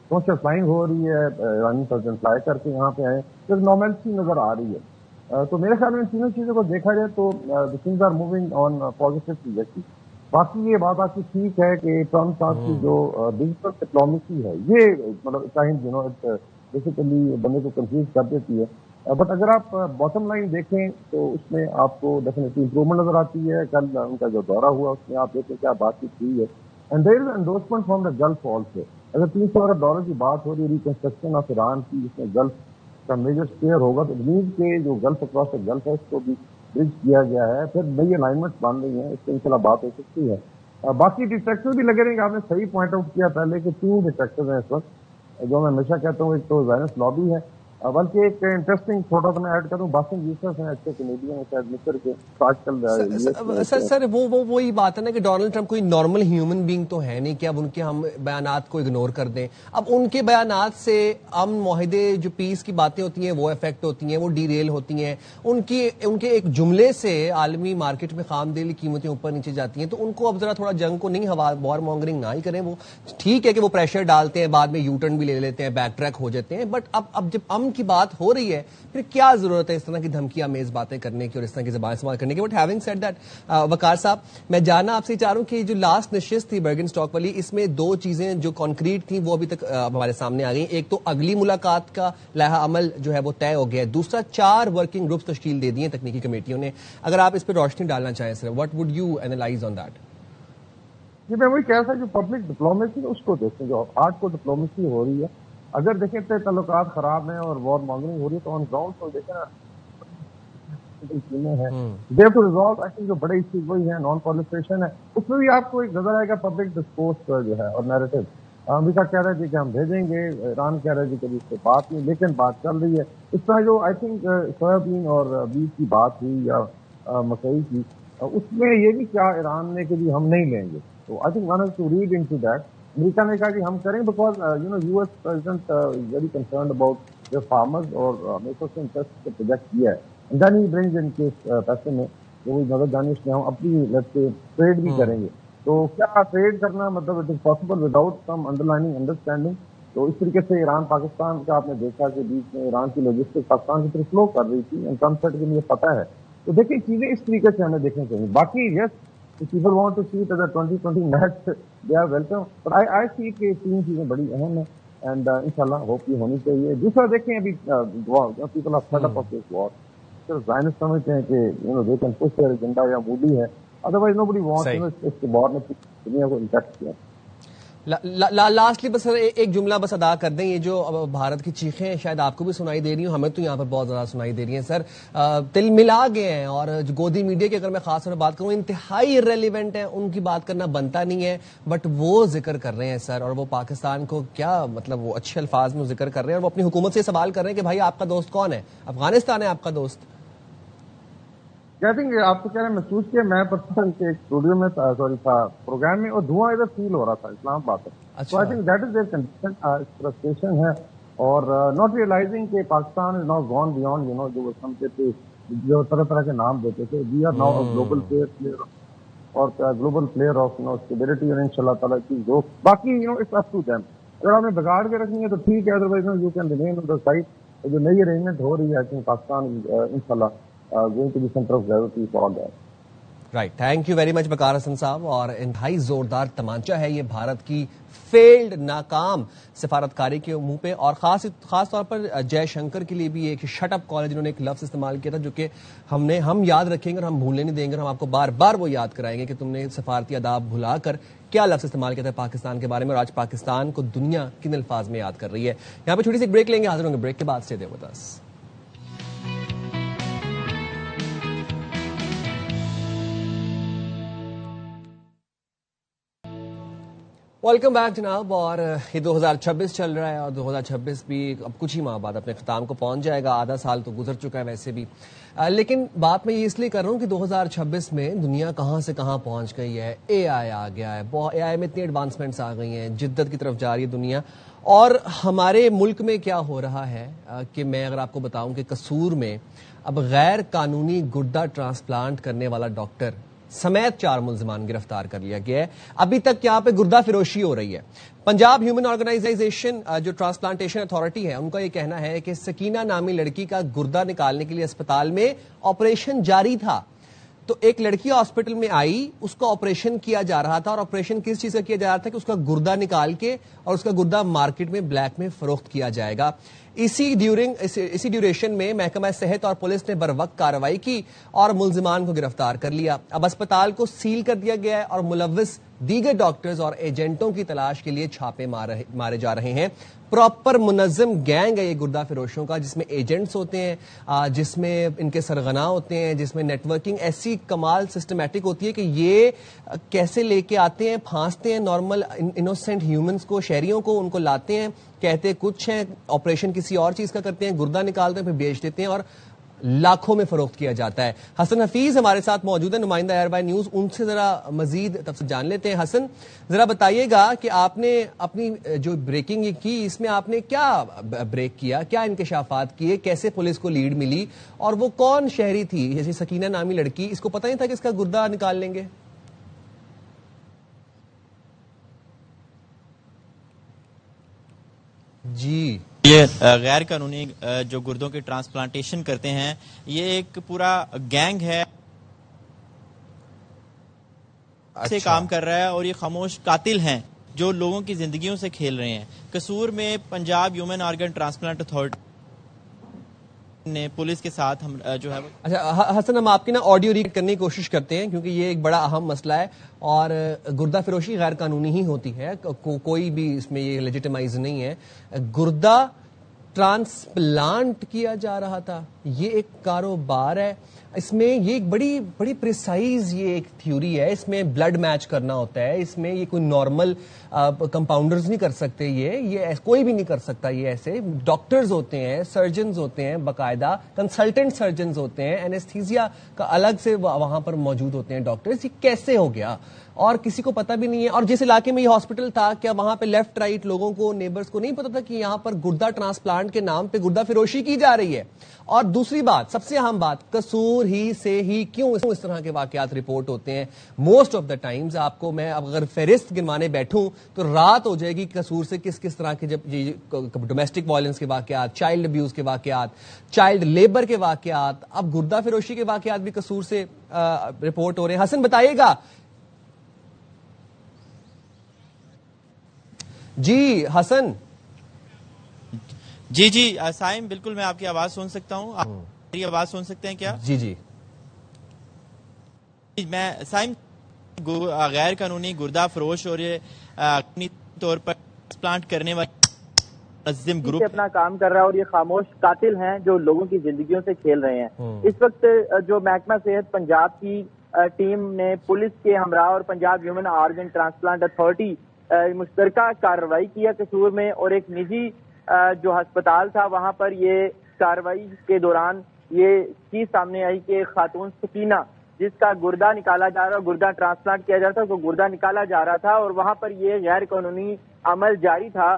کوشش فلائنگ ہو رہی ہے، ایرانی پریزیڈنٹ فلائی کر کے یہاں پہ آئے، پھر نارملسی نظر آ رہی ہے. تو میرے خیال میں ان تینوں چیزوں کو دیکھا جائے تو the things are moving on positive trajectory. باقی یہ بات آپ کی ٹھیک ہے کہ ٹرمپ صاحب کی جو ڈیجیٹل ڈپلومیسی ہے یہ مطلب بیسیکلی بندے کو کنفیوز کر دیتی ہے. بٹ اگر آپ باٹم لائن دیکھیں تو اس میں آپ کو ڈیفینیٹلی امپروومنٹ نظر آتی ہے. کل ان کا جو دورہ ہوا اس میں آپ دیکھیں کیا بات چیت ہوئی ہے. And there is endorsement from the golf also. اگر $300 کی بات ہو رہی ہے ریکنسٹرکشن آف ایران کی جس میں گلف کا میجر شیئر ہوگا، تو نیز کے جو گلف اکراس گلف ہے اس کو بھی برج کیا گیا ہے. پھر نئی الائنمنٹ بن رہی ہیں، اس سے انشاءاللہ بات ہو سکتی ہے. باقی ڈسٹریکٹر بھی لگے رہیں گے. آپ نے صحیح پوائنٹ آؤٹ کیا پہلے کہ 2 ڈسٹریکٹر ہیں اس وقت، جو میں ہمیشہ کہتا ہوں. ایک تو زائنس لابی ہے، بلکہ ایک انٹرسٹنگ چھوٹا سا میں ایڈ کروں، باسم یوسف ہیں اچھے کینیڈین ہیں شاید مصر کے آج کل. سر وہی بات ہے نا کہ ڈونلڈ ٹرمپ کوئی نارمل ہیومن بینگ تو ہے نہیں کہ اب ان کے ہم بیانات کو اگنور کر دیں. اب ان کے بیانات سے امن معاہدے جو پیس کی باتیں ہوتی ہیں وہ افیکٹ ہوتی ہیں، وہ ڈی ریل ہوتی ہیں. ان کے ایک جملے سے عالمی مارکیٹ میں خام تیل کی قیمتیں اوپر نیچے جاتی ہیں. تو ان کو اب ذرا تھوڑا جنگ کو نہیں، وار مانگرنگ نہ ہی کریں. وہ ٹھیک ہے کہ وہ پریشر ڈالتے ہیں، بعد میں یو ٹرن بھی لے لیتے ہیں، بیک ٹریک ہو جاتے ہیں، بٹ اب جب امن کی بات ہو رہی ہے پھر کیا ضرورت ہے اس طرح کی دھمکیاں میز باتیں کرنے کی اور اس طرح کی زبان استعمال کرنے کی. بٹ ہیونگ سیڈ دیٹ وقار صاحب، میں جاننا آپ سے چاہ رہا ہوں کہ جو لاسٹ نشست تھی برگن اسٹاک والی، اس میں 2 چیزیں جو کانکریٹ تھیں وہ ابھی تک ہمارے سامنے آ گئی. ایک تو اگلی ملاقات کا لائحہ عمل جو ہے وہ طے ہو گیا ہے. دوسرا 4 ورکنگ گروپس تشکیل دے دی ہیں تکنیکی کمیٹیوں نے. اگر آپ اس پہ روشنی ڈالنا چاہیں sir, what would you analyze on that? کہ میں وہی کہہ سکتا جو پبلک ڈپلومیسی اس کو دیکھیں, جو آج کو ڈپلومیسی ہو رہی ہے, اگر دیکھیں تعلقات خراب ہیں اور وار مانگنگ ہو رہی ہے تو آن گراؤنڈ تو دیکھیں نا چیزیں ہیں دے ٹو ریزالو. آئی تھنک جو بڑے ایشوز وہی ہیں, نان پالیفریشن ہے, اس میں بھی آپ کو ایک نظر آئے گا پبلک ڈسکورس جو ہے اور نیریٹو. امریکہ کہہ رہا ہے کہ ہم بھیجیں گے, ایران کہہ رہا ہے کبھی اس سے بات نہیں, لیکن بات چل رہی ہے. اس طرح جو آئی تھنک سویابین اور بیج کی بات ہوئی یا مکئی کی, اس میں یہ بھی کیا ایران نے کہ ہم نہیں لیں گے, تو I think one has to read into that. امریکہ نے کہا کہ ہم کریں because U S president very concerned about the farmers اور ہمیشہ سے انٹرسٹ کا پروجیکٹ کیا ہے. دین ہی برنگز ان کیس پیسے میں جو نظر دانش میں ہم اپنی لیٹس سے ٹریڈ بھی کریں گے. تو کیا ٹریڈ کرنا مطلب it is possible without some under lining understanding. تو اس طریقے سے ایران پاکستان کا آپ نے دیکھا کہ بیچ میں ایران کی لاجسٹک پاکستان کی طرف فلو کر رہی تھی, ان کنسرٹ کے لیے پتہ ہے. تو دیکھیں چیزیں اس طریقے سے ہمیں دیکھنی چاہیے. باقی yes people want to see it as 2020 match they are welcome, but I see کہ 3 چیزیں بڑی اہم ہیں اینڈ انشاءاللہ ہوپ کی ہونی چاہیے. دوسرا دیکھیں ابھی people are fed up of this war, zionist سمجھتے ہیں کہ they can push their agenda یا موڈی ہے, ادروائز نو بڈی وانٹس اس کے وار نے دنیا کو امپیکٹ کیا. لاسٹلی بس ایک جملہ بس ادا کر دیں, یہ جو بھارت کی چیخیں ہیں شاید آپ کو بھی سنائی دے رہی ہوں, ہمیں تو یہاں پر بہت زیادہ سنائی دے رہی ہیں سر. تل ملا گئے ہیں اور گودی میڈیا کی اگر میں خاص طور پر بات کروں انتہائی ریلیونٹ ہیں, ان کی بات کرنا بنتا نہیں ہے, بٹ وہ ذکر کر رہے ہیں سر, اور وہ پاکستان کو کیا مطلب وہ اچھے الفاظ میں ذکر کر رہے ہیں, اور وہ اپنی حکومت سے سوال کر رہے ہیں کہ بھائی آپ کا دوست کون ہے, افغانستان ہے آپ کا دوست. آئی تھنک آپ کو کیا محسوس کیا, میں پرسنل کے اسٹوڈیو میں تھا پروگرام میں, اور دھواں ادھر فیل ہو رہا تھا اسلام آباد میں. So I think that is their concern, frustration ہے, اور not realizing کہ Pakistan is now gone beyond, جو وہ سمجھتے تھے, جو طرح طرح کے نام دیتے تھے. We are now a global player اور global player of stability, اور انشاءاللہ تعالیٰ کی جو باقی it's up to them. اگر آپ نے بگاڑ کے رکھنی ہے تو ٹھیک ہے, otherwise you can remain on the side. جو نئی ارینجمنٹ ہو رہی ہے I think پاکستان انشاءاللہ going to be center of gravity for all that. Right, thank you very much بکار حسن صاحب. اور انتہائی زوردار تمانچہ ہے یہ بھارت کی فیلڈ ناکام سفارتکاری کے منہ پہ, اور خاص طور پر جے شنکر کے لیے بھی ایک شٹ اپ کالج انہوں نے ایک لفظ استعمال کیا تھا جو کہ ہم یاد رکھیں گے اور ہم بھولنے نہیں دیں گے, اور ہم آپ کو بار بار وہ یاد کرائیں گے کہ تم نے سفارتی آداب بھلا کر کیا لفظ استعمال کیا تھا پاکستان کے بارے میں, اور آج پاکستان کو دنیا کن الفاظ میں یاد کر رہی ہے. یہاں پہ چھوٹی سی بریک لیں گے, حاضر ہوں گے بریک کے بعد. سے دے ود اس. ویلکم بیک جناب. اور یہ 2026 چل رہا ہے, اور 2026 بھی اب کچھ ہی ماہ بعد اپنے اختتام کو پہنچ جائے گا. آدھا سال تو گزر چکا ہے ویسے بھی, لیکن بات میں یہ اس لیے کر رہا ہوں کہ 2026 میں دنیا کہاں سے کہاں پہنچ گئی ہے. اے آئی آ گیا ہے, اے آئی میں اتنی ایڈوانسمنٹس آ گئی ہیں, جدت کی طرف جا رہی ہے دنیا. اور ہمارے ملک میں کیا ہو رہا ہے کہ میں اگر آپ کو بتاؤں کہ قصور میں اب غیر قانونی گردہ ٹرانسپلانٹ کرنے والا ڈاکٹر سمیت 4 ملزمان گرفتار کر لیا گیا ہے. ابھی تک یہاں پہ گردہ فروشی ہو رہی ہے. پنجاب ہیومن آرگنائزیشن جو ٹرانسپلانٹیشن اتھارٹی ہے, ان کا یہ کہنا ہے کہ سکینہ نامی لڑکی کا گردہ نکالنے کے لیے اسپتال میں آپریشن جاری تھا. تو ایک لڑکی ہاسپٹل میں آئی, اس کا آپریشن کیا جا رہا تھا, اور آپریشن کس چیز کا کیا جا رہا تھا کہ اس کا گردہ نکال کے اور اس کا گردہ مارکیٹ میں بلیک میں فروخت کیا جائے گا. اسی ڈیوریشن میں محکمہ صحت اور پولیس نے بروقت کارروائی کی اور ملزمان کو گرفتار کر لیا. اب اسپتال کو سیل کر دیا گیا ہے اور ملوث دیگر ڈاکٹرز اور ایجنٹوں کی تلاش کے لیے چھاپے مارے جا رہے ہیں. پراپر منظم گینگ ہے یہ گردہ فروشوں کا, جس میں ایجنٹس ہوتے ہیں, جس میں ان کے سرغنہ ہوتے ہیں, جس میں نیٹ ورکنگ ایسی کمال سسٹمیٹک ہوتی ہے کہ یہ کیسے لے کے آتے ہیں, پھانستے ہیں نارمل انوسینٹ ہیومنس کو, شہریوں کو, ان کو لاتے ہیں, کہتے کچھ ہیں, آپریشن کسی اور چیز کا کرتے ہیں, گردہ نکالتے ہیں, پھر بیچ دیتے ہیں اور لاکھوں میں فروخت کیا جاتا ہے. حسن حفیظ ہمارے ساتھ موجود ہے, نمائندہ ایئر بائی نیوز, ان سے ذرا مزید تفصیل جان لیتے ہیں. حسن, ذرا بتائیے گا کہ آپ نے اپنی جو بریکنگ کی, اس میں آپ نے کیا بریک کیا, کیا انکشافات کیے, کیسے پولیس کو لیڈ ملی, اور وہ کون شہری تھی جیسے سکینہ نامی لڑکی, اس کو پتہ نہیں تھا کہ اس کا گردہ نکال لیں گے؟ جی, یہ غیر قانونی جو گردوں کی ٹرانسپلانٹیشن کرتے ہیں, یہ ایک پورا گینگ ہے سے کام کر رہا ہے, اور یہ خاموش قاتل ہیں جو لوگوں کی زندگیوں سے کھیل رہے ہیں. قصور میں Punjab human organ transplant authority نے پولیس کے ساتھ ہم جو ہے اچھا حسن، ہم آپ کی نا آڈیو ریکارڈ کرنے کی کوشش کرتے ہیں کیونکہ یہ ایک بڑا اہم مسئلہ ہے اور گردہ فروشی غیر قانونی ہی ہوتی ہے، کوئی بھی اس میں یہ لیجیٹمائز نہیں ہے. گردہ ٹرانسپلانٹ کیا جا رہا تھا، یہ ایک کاروبار ہے. اس میں یہ ایک بڑی پریسائز یہ ایک تھیوری ہے. اس میں بلڈ میچ کرنا ہوتا ہے، اس میں یہ کوئی نارمل کمپاؤنڈرز نہیں کر سکتے، یہ کوئی بھی نہیں کر سکتا. یہ ایسے ڈاکٹرز ہوتے ہیں، سرجنز ہوتے ہیں، باقاعدہ کنسلٹنٹ سرجنز ہوتے ہیں، اینستھیزیا کا الگ سے وہاں پر موجود ہوتے ہیں ڈاکٹرز. یہ کیسے ہو گیا اور کسی کو پتہ بھی نہیں ہے. اور جس علاقے میں یہ ہاسپٹل تھا، کیا وہاں پہ لیفٹ رائٹ لوگوں کو، نیبرز کو نہیں پتا تھا کہ یہاں پر گردہ ٹرانسپلانٹ کے نام پہ گردہ فروشی کی جا رہی ہے؟ اور دوسری بات، سب سے اہم بات، قصور ہی سے ہی کیوں اس طرح کے واقعات رپورٹ ہوتے ہیں؟ موسٹ آف دا ٹائمز آپ کو میں اگر فہرست گنوانے بیٹھوں تو رات ہو جائے گی قصور سے کس طرح کے، جب ڈومیسٹک وائلنس کے واقعات، چائلڈ ابیوز کے واقعات، چائلڈ لیبر کے واقعات، اب گردہ فروشی کے واقعات بھی قصور سے رپورٹ ہو رہے ہیں. حسن بتائیے گا. جی حسن. جی سائم، بالکل میں آپ کی آواز سن سکتا ہوں. آپ میری آواز سن سکتے ہیں کیا؟ جی میں سائم، غیر قانونی گردہ فروش اور یہ اپنی طور پر ٹرانسپلانٹ کرنے والے منظم گروپ اپنا کام کر رہا ہے اور یہ خاموش قاتل ہیں جو لوگوں کی زندگیوں سے کھیل رہے ہیں. اس وقت جو محکمہ صحت پنجاب کی ٹیم نے پولیس کے ہمراہ اور Punjab human organ transplant authority مشترکہ کارروائی کیا قصور میں، اور ایک نجی جو ہسپتال تھا وہاں پر یہ کارروائی کے دوران یہ چیز سامنے آئی کہ خاتون سکینہ جس کا گردہ نکالا جا رہا، گردہ ٹرانسپلانٹ کیا جا رہا تھا، تو گردہ نکالا جا رہا تھا اور وہاں پر یہ غیر قانونی عمل جاری تھا،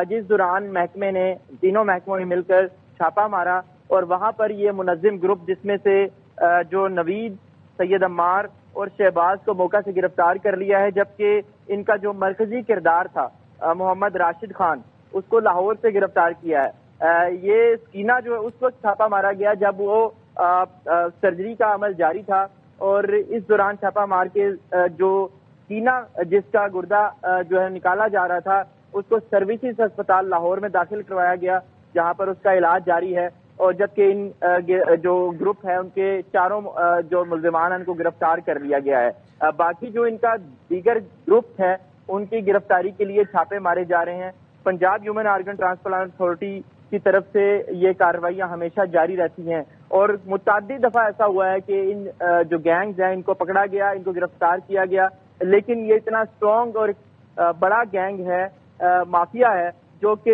جس دوران محکمے نے، تینوں محکموں نے مل کر چھاپا مارا اور وہاں پر یہ منظم گروپ جس میں سے جو نوید، سید عمار اور شہباز کو موقع سے گرفتار کر لیا ہے، جبکہ ان کا جو مرکزی کردار تھا محمد راشد خان، اس کو لاہور سے گرفتار کیا ہے. یہ سکینہ جو ہے اس وقت چھاپا مارا گیا جب وہ سرجری کا عمل جاری تھا، اور اس دوران چھاپا مار کے جو سکینہ جس کا گردہ جو ہے نکالا جا رہا تھا اس کو سروسز ہسپتال لاہور میں داخل کروایا گیا جہاں پر اس کا علاج جاری ہے. اور جبکہ ان جو گروپ ہے ان کے چاروں جو ملزمان ہیں ان کو گرفتار کر لیا گیا ہے. باقی جو ان کا دیگر گروپ ہے ان کی گرفتاری کے لیے چھاپے مارے جا رہے ہیں. Punjab human organ transplant authority کی طرف سے یہ کارروائیاں ہمیشہ جاری رہتی ہیں اور متعدد دفعہ ایسا ہوا ہے کہ ان جو گینگز ہیں ان کو پکڑا گیا، ان کو گرفتار کیا گیا، لیکن یہ اتنا اسٹرانگ اور بڑا گینگ ہے، مافیا ہے، جو کہ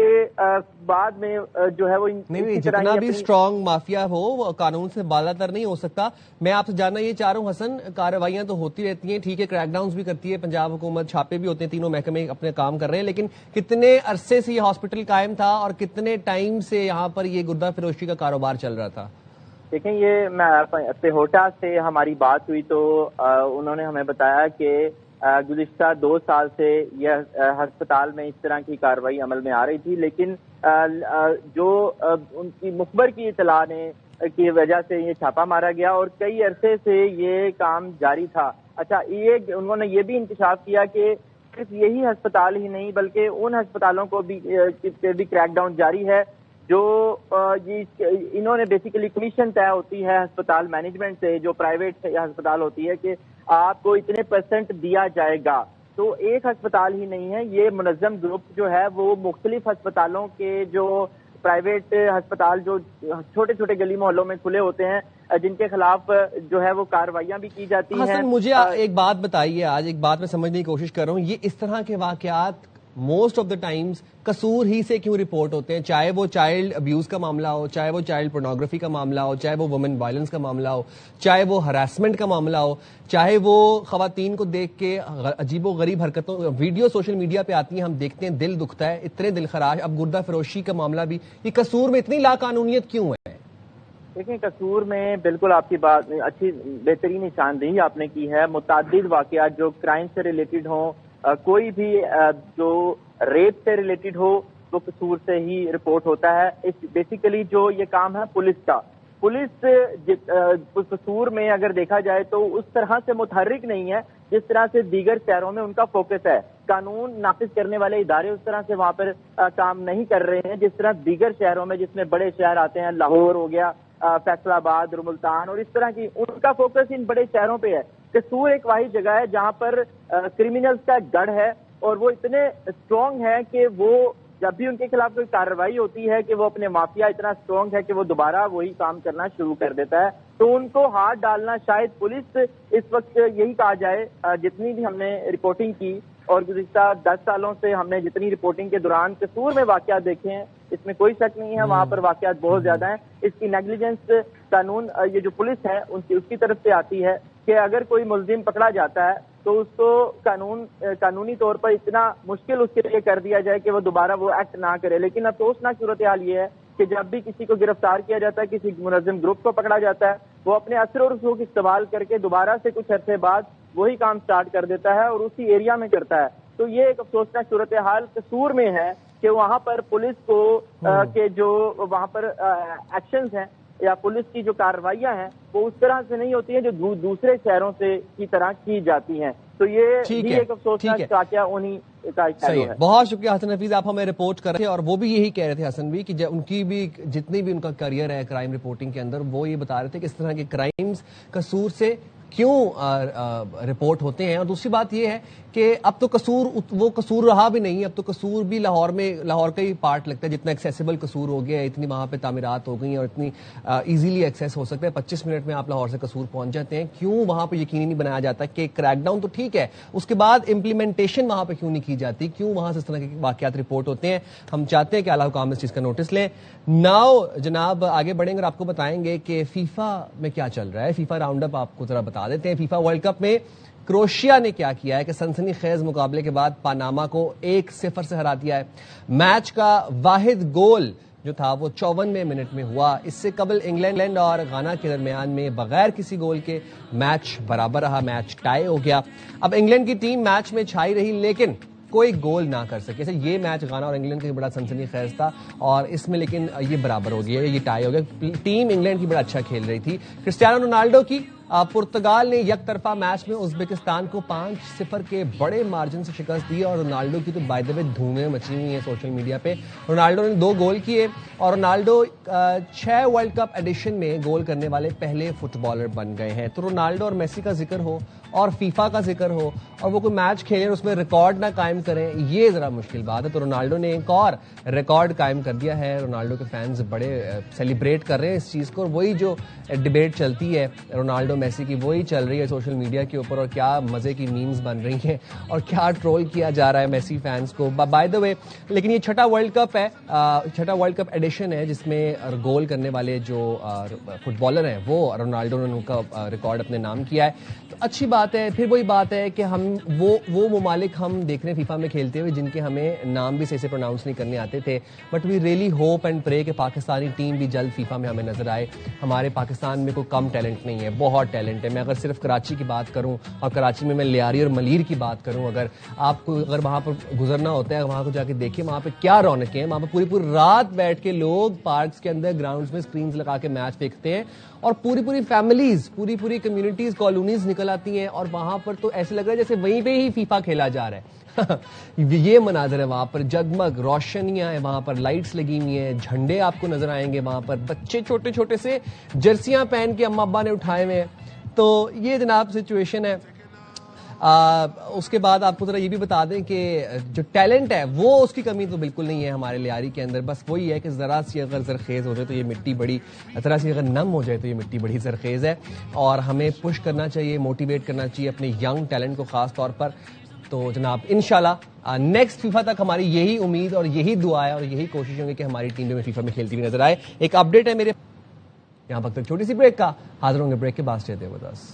بعد میں جو ہے وہ نہیں، جتنا بھی اسٹرانگ مافیا ہو وہ قانون سے بالا تر نہیں ہو سکتا. میں آپ سے جاننا یہ چاہ رہا ہوں حسن، کارروائیاں تو ہوتی رہتی ہیں، ٹھیک ہے، کریک ڈاؤنز بھی کرتی ہے پنجاب حکومت، چھاپے بھی ہوتے ہیں، تینوں محکمے اپنے کام کر رہے ہیں، لیکن کتنے عرصے سے یہ ہاسپٹل قائم تھا اور کتنے ٹائم سے یہاں پر یہ گردہ فروشی کا کاروبار چل رہا تھا؟ دیکھیں، یہ پہوٹا سے ہماری بات ہوئی تو انہوں نے ہمیں بتایا کہ گزشتہ 2 سال سے یہ ہسپتال میں اس طرح کی کارروائی عمل میں آ رہی تھی، لیکن جو ان کی مخبر کی اطلاع نے کی وجہ سے یہ چھاپا مارا گیا اور کئی عرصے سے یہ کام جاری تھا. اچھا، یہ انہوں نے یہ بھی انکشاف کیا کہ صرف یہی ہسپتال ہی نہیں بلکہ ان ہسپتالوں کو بھی کریک ڈاؤن جاری ہے جو انہوں نے بیسیکلی کمیشن طے ہوتی ہے ہسپتال مینجمنٹ سے، جو پرائیویٹ ہسپتال ہوتی ہے کہ آپ کو اتنے % دیا جائے گا. تو ایک ہسپتال ہی نہیں ہے، یہ منظم گروپ جو ہے وہ مختلف ہسپتالوں کے جو پرائیویٹ ہسپتال جو چھوٹے چھوٹے گلی محلوں میں کھلے ہوتے ہیں جن کے خلاف جو ہے وہ کارروائیاں بھی کی جاتی ہیں. حسن، مجھے ایک بات بتائیے، آج ایک بات میں سمجھنے کی کوشش کر رہا ہوں، یہ اس طرح کے واقعات موسٹ آف دا ٹائمز قصور ہی سے کیوں رپورٹ ہوتے ہیں؟ چاہے وہ چائلڈ ابیوز کا معاملہ ہو، چاہے وہ چائلڈ پورنوگرافی کا معاملہ ہو، چاہے وہ وومن وائلنس کا معاملہ ہو، چاہے وہ ہراسمنٹ کا معاملہ ہو، چاہے وہ خواتین کو دیکھ کے عجیب و غریب حرکتوں ویڈیو سوشل میڈیا پہ آتی ہیں، ہم دیکھتے ہیں، دل دکھتا ہے، اتنے دل خراش. اب گردہ فروشی کا معاملہ بھی، یہ قصور میں اتنی لاقانونیت کیوں ہے؟ دیکھیں، قصور میں بالکل آپ کی بات اچھی بہترین نشاندہی آپ نے کی ہے. متعدد واقعات جو کرائم سے ریلیٹڈ ہوں، کوئی بھی جو ریپ سے ریلیٹڈ ہو تو قصور سے ہی رپورٹ ہوتا ہے. بیسیکلی جو یہ کام ہے پولیس کا، پولیس قصور میں اگر دیکھا جائے تو اس طرح سے متحرک نہیں ہے جس طرح سے دیگر شہروں میں ان کا فوکس ہے. قانون نافذ کرنے والے ادارے اس طرح سے وہاں پر کام نہیں کر رہے ہیں جس طرح دیگر شہروں میں، جس میں بڑے شہر آتے ہیں، لاہور ہو گیا، فیصل آباد اور ملتان اور اس طرح کی، ان کا فوکس ان بڑے شہروں پہ ہے۔ قصور ایک واحد جگہ ہے جہاں پر کرمنلز کا گڑھ ہے اور وہ اتنے اسٹرانگ ہے کہ وہ جب بھی ان کے خلاف کوئی کارروائی ہوتی ہے کہ وہ اپنے مافیا اتنا اسٹرانگ ہے کہ وہ دوبارہ وہی کام کرنا شروع کر دیتا ہے۔ تو ان کو ہاتھ ڈالنا، شاید پولیس اس وقت یہی کہا جائے، جتنی بھی ہم نے رپورٹنگ کی اور گزشتہ 10 سالوں سے ہم نے جتنی رپورٹنگ کے دوران قصور میں واقعات دیکھے ہیں، اس میں کوئی شک نہیں ہے وہاں پر واقعات بہت زیادہ ہیں۔ اس کی نیگلیجنس قانون، یہ جو پولیس ہے اس کی طرف سے آتی ہے کہ اگر کوئی ملزم پکڑا جاتا ہے تو اس کو قانونی طور پر اتنا مشکل اس کے لیے کر دیا جائے کہ وہ دوبارہ وہ ایکٹ نہ کرے۔ لیکن افسوسناک صورتحال یہ ہے کہ جب بھی کسی کو گرفتار کیا جاتا ہے، کسی منظم گروپ کو پکڑا جاتا ہے، وہ اپنے اثر و رسوخ استعمال کر کے دوبارہ سے کچھ عرصے بعد وہی کام سٹارٹ کر دیتا ہے اور اسی ایریا میں کرتا ہے۔ تو یہ ایک افسوسناک صورتحال قصور میں ہے کہ وہاں پر پولیس کو کہ جو وہاں پر ایکشنز ہیں یا پولیس کی جو کارروائیاں ہیں وہ اس طرح سے نہیں ہوتی ہیں جو دوسرے شہروں سے کی طرح کی جاتی ہیں۔ تو یہ بھی ایک افسوسناک واقعہ انہی کا ہے۔ بہت شکریہ حسن حفیظ، آپ ہمیں رپورٹ کر رہے تھے اور وہ بھی یہی کہہ رہے تھے حسن بھی کہ ان کی بھی جتنی بھی ان کا کریئر ہے کرائم رپورٹنگ کے اندر، وہ یہ بتا رہے تھے کہ اس طرح کے کرائمز قصور سے کیوں رپورٹ ہوتے ہیں۔ اور دوسری بات یہ ہے کہ اب تو قصور وہ قصور رہا بھی نہیں، اب تو قصور بھی لاہور کا ہی پارٹ لگتا ہے، جتنا ایکسیسیبل قصور ہو گیا ہے، اتنی وہاں پہ تعمیرات ہو گئی ہیں اور اتنی ایزیلی ایکسیس ہو سکتا ہے، 25 منٹ میں آپ لاہور سے قصور پہنچ جاتے ہیں۔ کیوں وہاں پہ یقینی نہیں بنایا جاتا کہ کریک ڈاؤن تو ٹھیک ہے، اس کے بعد امپلیمنٹیشن وہاں پہ کیوں نہیں کی جاتی، کیوں وہاں سے اس طرح کے واقعات رپورٹ ہوتے ہیں؟ ہم چاہتے ہیں کہ اعلیٰ حکام اس چیز کا نوٹس لیں۔ ناؤ جناب آگے بڑھیں گے اور آپ کو بتائیں گے کہ فیفا میں کیا چل رہا ہے۔ فیفا راؤنڈ اپ آپ کو ذرا بتا دیتے ہیں۔ فیفا ورلڈ کپ میں کروشیا نے کیا کیا ہے کہ سنسنی خیز مقابلے کے بعد پاناما کو 1-0 سے ہرا دیا ہے۔ میچ کا واحد گول جو تھا وہ 54ویں منٹ میں ہوا۔ اس سے قبل انگلینڈ اور غانا کے درمیان میں بغیر کسی گول کے میچ برابر رہا، میچ ٹائی ہو گیا۔ اب انگلینڈ کی ٹیم میچ میں چھائی رہی لیکن کوئی گول نہ کر سکے۔ یہ میچ غانا اور انگلینڈ کا بڑا سنسنی خیز تھا اور اس میں لیکن یہ برابر ہو گیا، یہ ٹائی ہو گیا۔ ٹیم انگلینڈ کی بڑا اچھا کھیل رہی تھی۔ کرسٹیانو رونالڈو کی پرتگال نے یک طرفہ میچ میں ازبکستان کو 5-0 کے بڑے مارجن سے شکست دی اور رونالڈو کی تو بائی دی وے دھومیں مچی ہوئی ہیں سوشل میڈیا پہ۔ رونالڈو نے 2 گول کیے اور رونالڈو 6 ورلڈ کپ ایڈیشن میں گول کرنے والے پہلے فٹ بالر بن گئے ہیں۔ تو رونالڈو اور میسی کا ذکر ہو اور فیفا کا ذکر ہو اور وہ کوئی میچ کھیلیں اور اس میں ریکارڈ نہ قائم کریں، یہ ذرا مشکل بات ہے۔ تو رونالڈو نے ایک اور ریکارڈ قائم کر دیا ہے۔ رونالڈو کے فینز بڑے سیلیبریٹ کر رہے ہیں اس چیز کو اور وہی جو ڈیبیٹ چلتی ہے رونالڈو میسی کی وہی چل رہی ہے سوشل میڈیا کے اوپر اور کیا مزے کی میمز بن رہی ہیں اور کیا ٹرول کیا جا رہا ہے میسی فینز کو بائی دا وے۔ لیکن یہ 6واں ورلڈ کپ ہے، 6واں ورلڈ کپ ایڈیشن ہے جس میں گول کرنے والے جو فٹ بالر ہیں وہ رونالڈو نے ان کا ریکارڈ اپنے نام کیا ہے۔ تو اچھی بات ہے۔ پھر وہی بات ہے کہ ہم وہ ممالک ہم دیکھ رہے ہیں فیفا میں کھیلتے ہوئے جن کے ہمیں نام بھی صحیح سے پروناؤنس نہیں کرنے آتے تھے، but we really hope and pray کہ پاکستانی ٹیم بھی جلد فیفا میں ہمیں نظر آئے۔ ہمارے پاکستان میں کوئی کم ٹیلنٹ نہیں ہے، بہت ٹیلنٹ ہے۔ میں اگر صرف کراچی کی بات کروں اور کراچی میں لیاری اور ملیر کی بات کروں، اگر آپ کو وہاں پر گزرنا ہوتا ہے وہاں کو جا کے دیکھیں وہاں پہ کیا رونقیں ہیں۔ وہاں پہ پوری رات بیٹھ کے لوگ پارکس کے اندر گراؤنڈز میں اسکرینز لگا کے میچ دیکھتے ہیں اور پوری فیملیز پوری کمیونٹیز کالونیز نکل آتی ہیں اور وہاں پر تو ایسے لگ رہا ہے جیسے وہیں پہ ہی فیفا کھیلا جا رہا ہے۔ یہ مناظر ہے، وہاں پر جگمگ روشنیاں ہیں، وہاں پر لائٹس لگی ہوئی ہیں، جھنڈے آپ کو نظر آئیں گے، وہاں پر بچے چھوٹے سے جرسیاں پہن کے اماں ابا نے اٹھائے ہوئے ہیں۔ تو یہ جناب سچویشن ہے۔ اس کے بعد آپ کو ذرا یہ بھی بتا دیں کہ جو ٹیلنٹ ہے وہ اس کی کمی تو بالکل نہیں ہے ہمارے لیاری کے اندر، بس وہی ہے کہ ذرا سی اگر زرخیز ہو جائے تو یہ مٹی بڑی، ذرا سی اگر نم ہو جائے تو یہ مٹی بڑی زرخیز ہے اور ہمیں پش کرنا چاہیے، موٹیویٹ کرنا چاہیے اپنے ینگ ٹیلنٹ کو خاص طور پر۔ تو جناب انشاءاللہ نیکسٹ فیفا تک ہماری یہی امید اور یہی دعا ہے اور یہی کوشش ہوگی کہ ہماری ٹیم بھی فیفا میں کھیلتی ہوئی نظر آئے۔ ایک اپڈیٹ ہے میرے یہاں وقت تک چھوٹی سی بریک کا، حاضر ہوں گے بریک کے بعد، اسٹے ود اس۔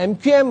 MQM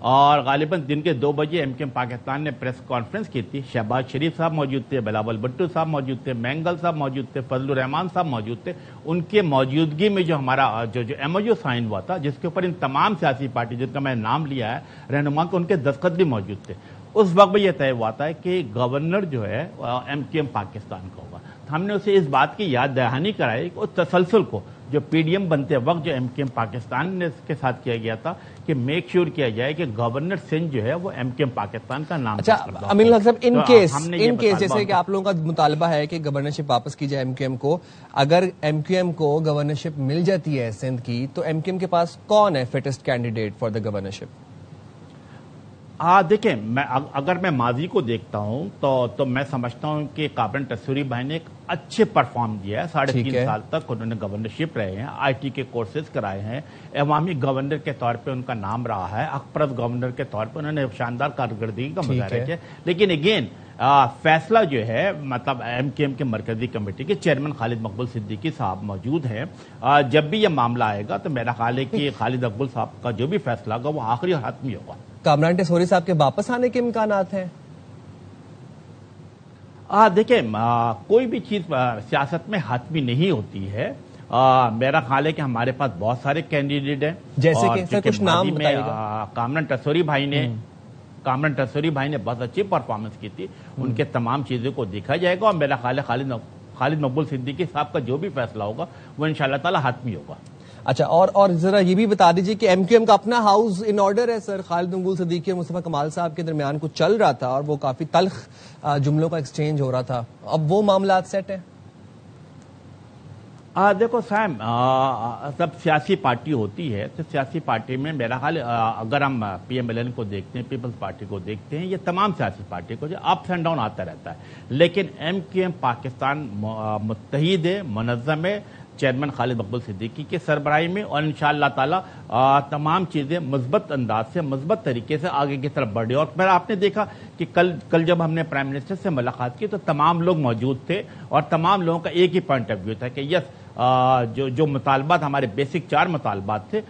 اور غالباً دن کے 2 بجے ایم کیو ایم پاکستان نے پریس کانفرنس کی تھی. شہباز شریف صاحب موجود تھے, بلاول بھٹو صاحب موجود تھے, مینگل صاحب موجود تھے, فضل الرحمان صاحب موجود تھے. ان کے موجودگی میں جو ہمارا جو ایم او یو سائن ہوا تھا, جس کے اوپر ان تمام سیاسی پارٹی جن کا میں نام لیا ہے رہنما کے, ان کے دستخط بھی موجود تھے. اس وقت بھی یہ طے ہوا تھا کہ گورنر جو ہے ایم کیو ایم پاکستان کا ہوگا. ہم نے اسے اس بات کی یاد دہانی کرائی کہ اس تسلسل کو جو پی ڈی ایم بنتے وقت جو ایم کیو ایم پاکستان نے اس کے ساتھ کیا گیا تھا کہ میک شیور کیا جائے کہ گورنر سندھ جو ہے وہ ایم کیو ایم پاکستان کا نام. اچھا امین الحق صاحب, ان کیس جیسے کہ آپ لوگوں کا مطالبہ ہے کہ گورنرشپ واپس کی جائے ایم کیو ایم کو, اگر ایم کیو ایم کو گورنرشپ مل جاتی ہے سندھ کی, تو ایم کیو ایم کے پاس کون ہے fittest candidate for the governorship? دیکھیں, اگر میں ماضی کو دیکھتا ہوں تو میں سمجھتا ہوں کہ کامران تصوری بھائی نے ایک اچھے پرفارم کیا ہے. 3.5 سال تک انہوں نے گورنرشپ رہے ہیں, آئی ٹی کے کورسز کرائے ہیں, عوامی گورنر کے طور پہ ان کا نام رہا ہے, اکپرت گورنر کے طور پہ انہوں نے شاندار کارکردگی کا مظاہرہ کیا. لیکن اگین فیصلہ جو ہے مطلب ایم کیو ایم کے مرکزی کمیٹی کے چیئرمین خالد مقبول صدیقی صاحب موجود ہیں. جب بھی یہ معاملہ آئے گا تو میرا خیال ہے کہ خالد مقبول صاحب کا جو بھی فیصلہ ہوگا وہ آخری اور حتمی ہوگا. کامران تصوری صاحب کے واپس آنے کے امکانات ہیں؟ دیکھیں, کوئی بھی چیز سیاست میں حتمی نہیں ہوتی ہے. میرا خیال ہے کہ ہمارے پاس بہت سارے کینڈیڈیٹ ہیں, جیسے کہ سر کچھ نام بتائیے گا. کامران تصوری بھائی نے بہت اچھی پرفارمنس کی تھی. ان کے تمام چیزوں کو دیکھا جائے گا, اور میرا خیال ہے خالد مقبول صدیقی صاحب کا جو بھی فیصلہ ہوگا وہ انشاءاللہ تعالی حتمی ہوگا. اچھا, اور ذرا یہ بھی بتا دیجیے کہ ایم کیو ایم کا اپنا ہاؤس ان آرڈر ہے سر. خالد مقبول صدیقی اور مصطفیٰ کمال صاحب کے درمیان کچھ چل رہا تھا اور وہ کافی تلخ جملوں کا ایکسچینج ہو رہا تھا, اب وہ معاملات سیٹ ہیں؟ دیکھو سیم, سب سیاسی پارٹی ہوتی ہے تو سیاسی پارٹی میں میرا خیال اگر ہم پی ایم ایل این کو دیکھتے ہیں, پیپلز پارٹی کو دیکھتے ہیں, یہ تمام سیاسی پارٹی کو جو اپس اینڈ ڈاؤن آتا رہتا ہے. لیکن ایم کیو ایم پاکستان متحد ہے, منظم ہے, چیئرمین خالد مقبول صدیقی کے سربراہی میں, اور انشاءاللہ تعالی تمام چیزیں مثبت انداز سے مثبت طریقے سے آگے کی طرف بڑھے. اور پھر آپ نے دیکھا کہ کل جب ہم نے پرائم منسٹر سے ملاقات کی تو تمام لوگ موجود تھے, اور تمام لوگوں کا ایک ہی پوائنٹ آف ویو تھا کہ یس جو مطالبات ہمارے بیسک 4 مطالبات تھے,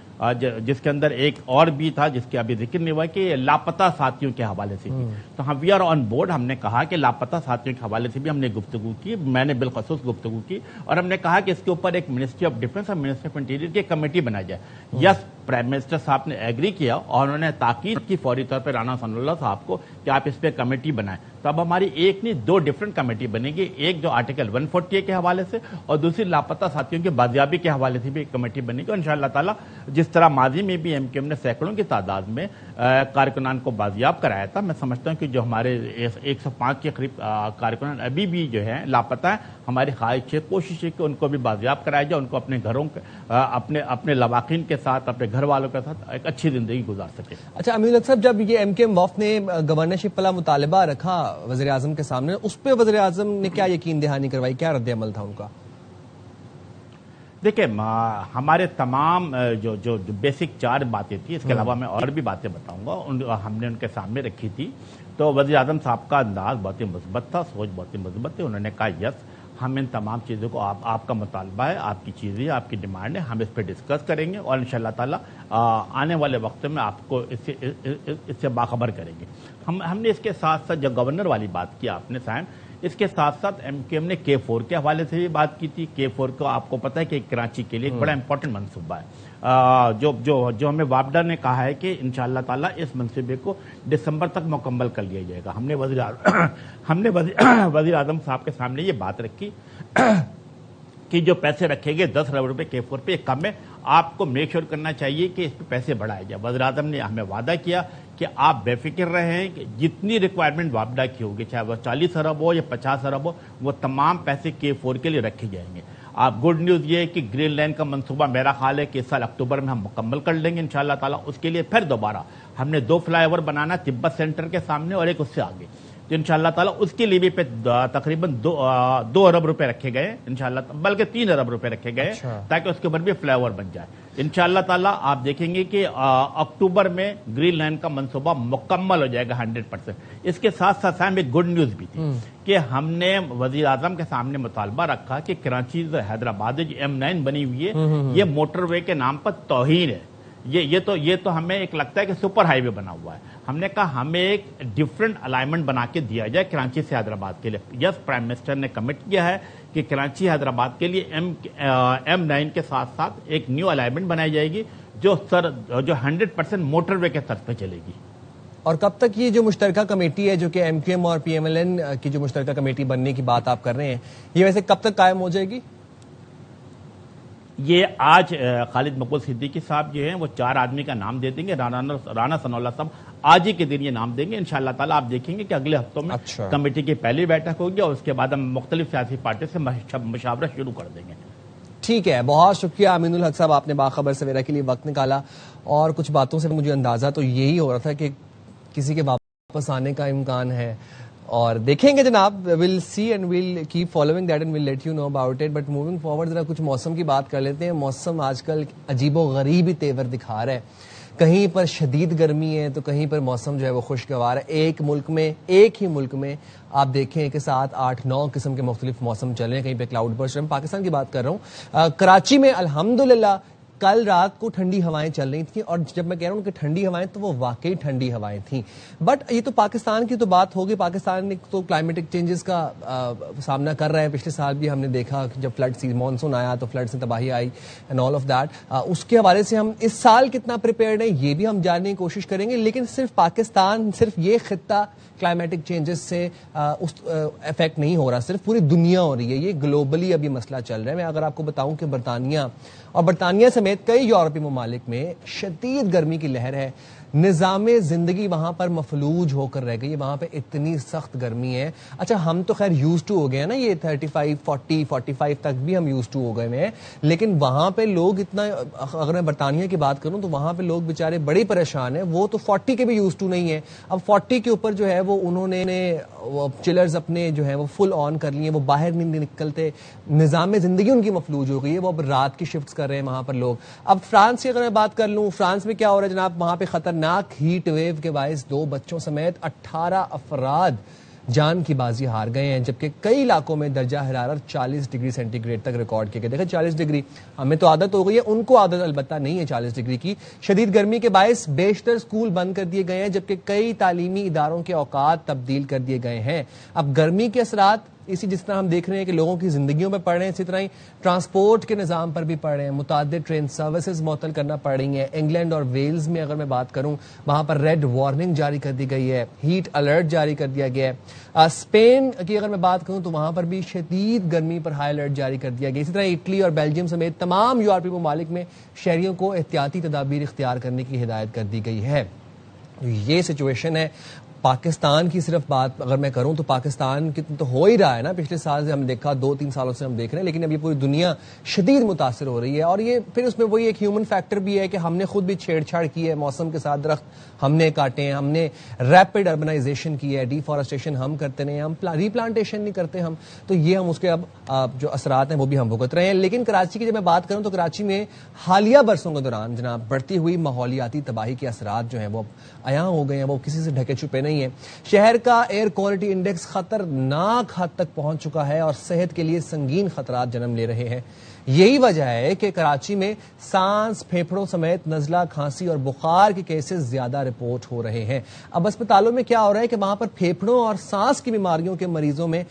جس کے اندر ایک اور بھی تھا جس کے ابھی ذکر نہیں ہوا کہ لاپتہ ساتھیوں کے حوالے سے تھی. تو ہم وی آر آن بورڈ. ہم نے کہا کہ لاپتہ ساتھیوں کے حوالے سے بھی ہم نے گفتگو کی, میں نے بالخصوص گفتگو کی, اور ہم نے کہا کہ اس کے اوپر ایک منسٹری آف ڈیفنس اور منسٹری آف انٹیریئر کی کمیٹی بنائی جائے. یس, پرائم منسٹر صاحب نے ایگری کیا اور انہوں نے تاکید کی فوری طور پہ رانا ثناء اللہ صاحب کو کہ آپ اس پہ کمیٹی بنائیں. تو اب ہماری ایک نہیں 2 ڈفرنٹ کمیٹی بنے گی, ایک جو آرٹیکل 140 کے حوالے سے اور دوسری لاپتہ ساتھیوں کے بازیابی کے حوالے سے بھی ایک کمیٹی بنے گی. اور انشاءاللہ تعالی جس طرح ماضی میں بھی ایم کیو ایم نے سینکڑوں کی تعداد میں کارکنان کو بازیاب کرایا تھا, میں سمجھتا ہوں کہ جو ہمارے 105 کے قریب کارکنان ابھی بھی جو ہیں لاپتہ ہیں, ہماری خواہش ہے, کوشش ہے کہ ان کو بھی بازیاب کرایا جائے, ان کو اپنے گھروں اپنے لواحقین کے ساتھ, اپنے گھر والوں کے ساتھ ایک اچھی زندگی گزار سکے. اچھا امین الحق صاحب, جب یہ ایم کیو ایم وفد نے گورنرشپ والا مطالبہ رکھا وزیر اعظم کے سامنے, اس پہ وزیر اعظم نے کیا یقین دہانی کروائی, کیا رد عمل تھا ان کا؟ دیکھیں, ہمارے تمام جو بیسک 4 باتیں تھیں, اس کے علاوہ میں اور بھی باتیں بتاؤں گا, ہم نے ان کے سامنے رکھی تھی. تو وزیر اعظم صاحب کا انداز بہت ہی مثبت تھا, سوچ بہت ہی مثبت تھی. انہوں نے کہا یس, ہم ان تمام چیزوں کو آپ کا مطالبہ ہے, آپ کی چیزیں, آپ کی ڈیمانڈ ہے, ہم اس پہ ڈسکس کریں گے, اور انشاءاللہ تعالی آنے والے وقت میں آپ کو اس سے باخبر کریں گے. ہم نے اس کے ساتھ ساتھ جو گورنر والی بات کی آپ نے سائن, اس کے ساتھ ساتھ ایم کیو ایم نے K4 کے حوالے سے بھی بات کی تھی. K4 کو آپ کو پتہ ہے کہ کراچی کے لیے ایک بڑا امپورٹنٹ منصوبہ ہے, جو ہمیں وابڈا نے کہا ہے کہ انشاءاللہ تعالی اس منصوبے کو دسمبر تک مکمل کر لیا جائے گا. ہم نے وزیر اعظم صاحب کے سامنے یہ بات رکھی کہ جو پیسے رکھے گئے 10 ارب روپے K4 پہ کم ہے, آپ کو میک شیور کرنا چاہیے کہ اس پہ پیسے بڑھائے جائے. وزیر اعظم نے ہمیں وعدہ کیا کہ آپ بے فکر رہیں کہ جتنی ریکوائرمنٹ وابڈا کی ہوگی, چاہے وہ 40 ارب ہو یا 50 ارب ہو, وہ تمام پیسے K4 کے لیے رکھے جائیں گے. آپ گڈ نیوز یہ ہے کہ گرین لائن کا منصوبہ میرا خیال ہے کہ اس سال اکتوبر میں ہم مکمل کر لیں گے انشاءاللہ تعالی. اس کے لیے پھر دوبارہ ہم نے 2 فلائی اوور بنانا, تبت سینٹر کے سامنے اور ایک اس سے آگے. تو انشاءاللہ تعالی اس کے لیے بھی پہ تقریباً 2 ارب روپے رکھے گئے انشاءاللہ, بلکہ 3 ارب روپے رکھے گئے, تاکہ اس کے اوپر بھی فلائی اوور بن جائے. انشاءاللہ تعالی آپ دیکھیں گے کہ اکتوبر میں گرین لائن کا منصوبہ مکمل ہو جائے گا 100%. اس کے ساتھ ساتھ ایک گڈ نیوز بھی تھی کہ ہم نے وزیر اعظم کے سامنے مطالبہ رکھا کہ کراچی حیدرآباد جو M9 بنی ہوئی ہے, یہ موٹر وے کے نام پر توہین ہے. یہ تو ہمیں ایک لگتا ہے کہ سپر ہائی وے بنا ہوا ہے. ہم نے کہا ہمیں ایک ڈفرنٹ الائنمنٹ بنا کے دیا جائے کراچی سے حیدرآباد کے لیے. یس, پرائم منسٹر نے کمٹ کیا ہے کہ کراچی حیدرآباد کے لیے M9 کے ساتھ ساتھ ایک نیو الائنمنٹ بنائی جائے گی جو 100% موٹر وے کے طرف پہ چلے گی. اور کب تک یہ جو مشترکہ کمیٹی ہے جو کہ MQM اور PMLN کی جو مشترکہ کمیٹی بننے کی بات آپ کر رہے ہیں, یہ ویسے کب تک قائم ہو جائے گی؟ یہ آج خالد مقبول صدیقی صاحب جو ہیں وہ 4 آدمی کا نام دے دیں گے. رانا ثناء اللہ صاحب آج ہی کے دن یہ نام دیں گے. انشاءاللہ تعالیٰ آپ دیکھیں گے کہ اگلے ہفتوں میں کمیٹی کی پہلی بیٹھک ہوگی اور اس کے بعد ہم مختلف سیاسی پارٹی سے مشاورت شروع کر دیں گے. ٹھیک ہے, بہت شکریہ امین الحق صاحب, آپ نے باخبر سویرا کے لیے وقت نکالا. اور کچھ باتوں سے مجھے اندازہ تو یہی ہو رہا تھا کہ کسی کے واپس آنے کا امکان ہے, اور دیکھیں گے جناب, will see and will keep following that and will let you know about it. But moving forward ذرا کچھ موسم کی بات کر لیتے ہیں. موسم آج کل عجیب و غریب ہی تیور دکھا رہا ہے. کہیں پر شدید گرمی ہے تو کہیں پر موسم جو ہے وہ خوشگوار ہے. ایک ہی ملک میں آپ دیکھیں کہ 7, 8, 9 قسم کے مختلف موسم چل رہے ہیں. کہیں پہ کلاؤڈ برسٹ. میں پاکستان کی بات کر رہا ہوں. کراچی میں الحمدللہ کل رات کو ٹھنڈی ہوائیں چل رہی تھیں, اور جب میں کہہ رہا ہوں کہ ٹھنڈی ہوائیں تو وہ واقعی ٹھنڈی ہوائیں تھیں. بٹ یہ تو پاکستان کی تو بات ہوگی. پاکستان تو کلائمیٹک چینجز کا سامنا کر رہا ہے. پچھلے سال بھی ہم نے دیکھا کہ جب فلڈ مانسون آیا تو فلڈ سے تباہی آئی اینڈ آل آف دیٹ. اس کے حوالے سے ہم اس سال کتنا پریپیئرڈ ہیں یہ بھی ہم جاننے کی کوشش کریں گے. لیکن صرف پاکستان, صرف یہ خطہ کلائمیٹک چینجز سے افیکٹ نہیں ہو رہا, صرف پوری دنیا ہو رہی ہے. یہ گلوبلی اب یہ مسئلہ چل رہا ہے. میں اگر آپ کو بتاؤں کہ برطانیہ سمیت کئی یورپی ممالک میں شدید گرمی کی لہر ہے. نظام زندگی وہاں پر مفلوج ہو کر رہ گئی. وہاں پہ اتنی سخت گرمی ہے. اچھا, ہم تو خیر یوز ٹو ہو گئے ہیں نا, یہ 35, 40, 45 تک بھی ہم یوز ٹو ہو گئے ہیں. لیکن وہاں پہ لوگ اتنا, اگر میں برطانیہ کی بات کروں تو وہاں پہ لوگ بےچارے بڑے پریشان ہیں. وہ تو 40 کے بھی یوز ٹو نہیں ہے. اب 40 کے اوپر جو ہے وہ انہوں نے چلرز اپنے جو ہے وہ فل آن کر لیے. وہ باہر نہیں نکلتے. نظام زندگی ان کی مفلوج ہو گئی ہے. وہ اب رات کی شفٹس کر رہے ہیں وہاں پر لوگ. اب فرانس کی اگر میں بات کر لوں, فرانس میں کیا ہو رہا ہے جناب, وہاں پہ خطرناک ہیٹ ویو کے باعث 2 بچوں سمیت 18 افراد جان کی بازی ہار گئے ہیں, جبکہ کئی علاقوں میں درجہ حرارت 40 ڈگری سینٹی گریڈ تک ریکارڈ کیا گیا. دیکھیں 40 ڈگری ہمیں تو عادت ہو گئی ہے, ان کو عادت البتہ نہیں ہے 40 ڈگری کی. شدید گرمی کے باعث بیشتر اسکول بند کر دیے گئے ہیں, جبکہ کئی تعلیمی اداروں کے اوقات تبدیل کر دیے گئے ہیں. اب گرمی کے اثرات جس طرح ہم دیکھ رہے ہیں کہ لوگوں کی زندگیوں میں پڑ رہے ہیں, اسی طرح ہی ٹرانسپورٹ کے نظام پر بھی پڑ رہے ہیں. متعدد ٹرین سروسز معطل کرنا پڑ رہی ہیں. انگلینڈ اور ویلز میں اگر میں بات کروں, وہاں پر ریڈ وارننگ جاری کر دی گئی ہے, ہیٹ الرٹ جاری کر دیا گیا ہے. اسپین کی اگر میں بات کروں تو وہاں پر بھی شدید گرمی پر ہائی الرٹ جاری کر دیا گیا. اسی طرح اٹلی اور بیلجیم سمیت تمام یورپی ممالک میں شہریوں کو احتیاطی تدابیر اختیار کرنے کی ہدایت کر دی گئی ہے. یہ سچویشن ہے. پاکستان کی صرف بات اگر میں کروں تو پاکستان کی تو ہو ہی رہا ہے نا, پچھلے سال سے ہم دیکھا, 2-3 سالوں سے ہم دیکھ رہے ہیں. لیکن اب یہ پوری دنیا شدید متاثر ہو رہی ہے. اور یہ پھر اس میں وہی ایک ہیومن فیکٹر بھی ہے کہ ہم نے خود بھی چھیڑ چھاڑ کی ہے موسم کے ساتھ. درخت ہم نے کاٹے ہیں, ہم نے ریپڈ اربنائزیشن کی ہے, ڈیفارسٹیشن ہم کرتے نہیں, ہم ری پلانٹیشن نہیں کرتے ہم. تو یہ ہم اس کے اب جو اثرات ہیں وہ بھی ہم بھگت رہے ہیں. لیکن کراچی کی جب میں بات کروں تو کراچی میں حالیہ برسوں کے دوران جناب بڑھتی ہوئی ماحولیاتی تباہی کے اثرات جو ہیں وہ عیاں ہو گئے ہیں. وہ کسی سے ڈھکے چھپے نہیں ہیں. شہر کا ایئر کوالٹی انڈیکس خطرناک حد تک پہنچ چکا ہے اور صحت کے لیے سنگین خطرات جنم لے رہے ہیں. یہی وجہ ہے کہ کراچی میں سانس, پھیپھڑوں سمیت نزلہ, کھانسی اور بخار کے کیسز زیادہ رپورٹ ہو رہے ہیں. اب اسپتالوں میں کیا ہو رہا ہے کہ وہاں پر پھیپھڑوں اور سانس کی بیماریوں کے مریضوں میں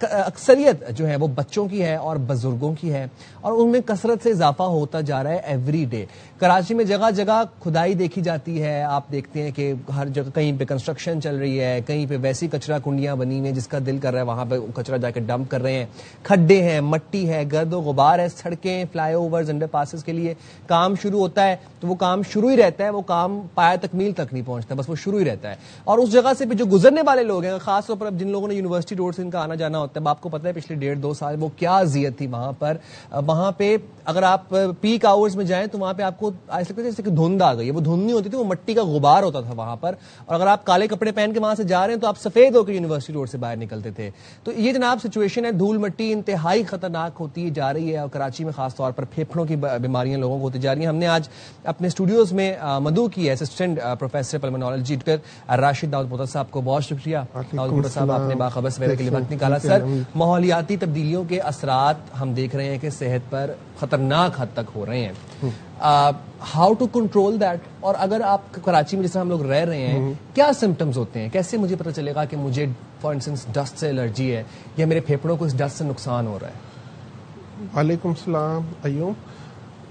اکثریت جو ہے وہ بچوں کی ہے اور بزرگوں کی ہے, اور ان میں کثرت سے اضافہ ہوتا جا رہا ہے ایوری ڈے. کراچی میں جگہ جگہ کھدائی دیکھی جاتی ہے. آپ دیکھتے ہیں کہ ہر جگہ کہیں پہ کنسٹرکشن چل رہی ہے, کہیں پہ ویسی کچرا کنڈیاں بنی ہوئی ہیں جس کا دل کر رہا ہے وہاں پہ کچرا جا کے ڈمپ کر رہے ہیں. کھڈے ہیں, مٹی ہے, گرد و غبار ہے. سڑکیں, فلائی اوورز, انڈر پاسز کے لیے کام شروع ہوتا ہے تو وہ کام شروع ہی رہتا ہے, وہ کام پایا تکمیل تک نہیں پہنچتا, بس وہ شروع ہی رہتا ہے. اور اس جگہ سے جو گزرنے والے لوگ ہیں, خاص طور پر اب جن لوگوں نے یونیورسٹی روڈ سے ان کا آنا جانا ہوتا ہے, آپ کو پتہ ہے پچھلے 1.5-2 سال وہ کیا اذیت تھی وہاں پر. وہاں پہ اگر آپ پیک آورز میں جائیں تو وہاں پہ آپ کو ایسا لگتا ہے جیسے کہ دھند آ گئی ہے. وہ دھند نہیں ہوتی تھی, وہ مٹی کا غبار ہوتا تھا وہاں پر. اور اگر آپ کالے کپڑے پہن کے وہاں سے جا رہے ہیں تو آپ سفید ہو کے یونیورسٹی روڈ سے باہر نکلتے تھے. تو یہ جناب سچویشن ہے. دھول مٹی انتہائی خطرناک ہوتی جا رہی ہے, اور کراچی میں خاص طور پر پھیپھڑوں کی بیماریاں لوگوں کو ہوتی جا رہی ہیں. ہم نے آج اپنے اسٹوڈیوز میں مدعو کی ہے اسسٹنٹ پروفیسر پلمونالوجی ڈاکٹر راشد داؤد پوتا صاحب کو. بہت شکریہ داؤد پوتا صاحب, آپ نے باخبر سویرے کے لیے وقت نکالا. سر, ماحولیاتی تبدیلیوں کے اثرات ہم دیکھ رہے ہیں کہ صحت پر خطرناک حد تک ہو رہے ہیں. How to control that. اور اگر آپ کراچی میں جیسے ہم لوگ رہ رہے ہیں, کیا سمٹمز ہوتے ہیں, کیسے مجھے پتہ چلے گا کہ مجھے فار انسٹنس ڈسٹ سے الرجی ہے یا میرے پھیپھڑوں کو اس ڈسٹ سے نقصان ہو رہا ہے؟ وعلیکم السلام ایوم.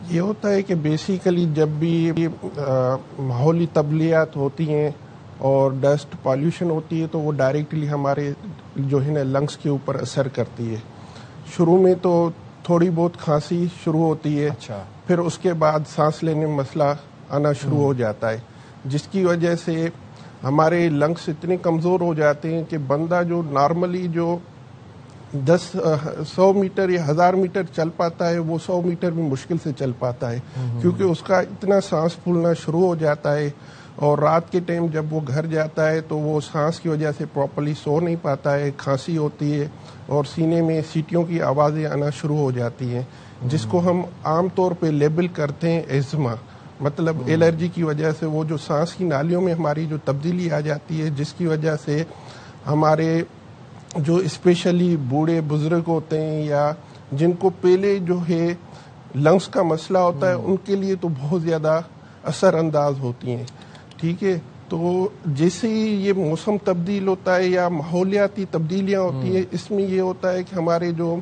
یہ ہوتا ہے کہ بیسیکلی جب بھی ماحولی تبدیلیات ہوتی ہیں اور ڈسٹ پالیوشن ہوتی ہے تو وہ ڈائریکٹلی ہمارے جو ہے نا لنگس کے اوپر اثر کرتی ہے. شروع میں تو تھوڑی بہت کھانسی شروع ہوتی ہے, پھر اس کے بعد سانس لینے میں مسئلہ آنا شروع ہو جاتا ہے, جس کی وجہ سے ہمارے لنگس اتنے کمزور ہو جاتے ہیں کہ بندہ جو نارملی جو 100 میٹر یا 1000 میٹر چل پاتا ہے وہ 100 میٹر بھی مشکل سے چل پاتا ہے, کیونکہ اس کا اتنا سانس پھولنا شروع ہو جاتا ہے. اور رات کے ٹائم جب وہ گھر جاتا ہے تو وہ سانس کی وجہ سے پراپرلی سو نہیں پاتا ہے, کھانسی ہوتی ہے اور سینے میں سیٹیوں کی آوازیں آنا شروع ہو جاتی ہیں, جس کو ہم عام طور پہ لیبل کرتے ہیں ایزما. مطلب الرجی کی وجہ سے وہ جو سانس کی نالیوں میں ہماری جو تبدیلی آ جاتی ہے, جس کی وجہ سے ہمارے جو اسپیشلی بوڑھے بزرگ ہوتے ہیں یا جن کو پہلے جو ہے لنگس کا مسئلہ ہوتا ہے ان کے لیے تو بہت زیادہ اثر انداز ہوتی ہیں. ٹھیک ہے, تو جیسے ہی یہ موسم تبدیل ہوتا ہے یا ماحولیاتی تبدیلیاں ہوتی ہیں, اس میں یہ ہوتا ہے کہ ہمارے جو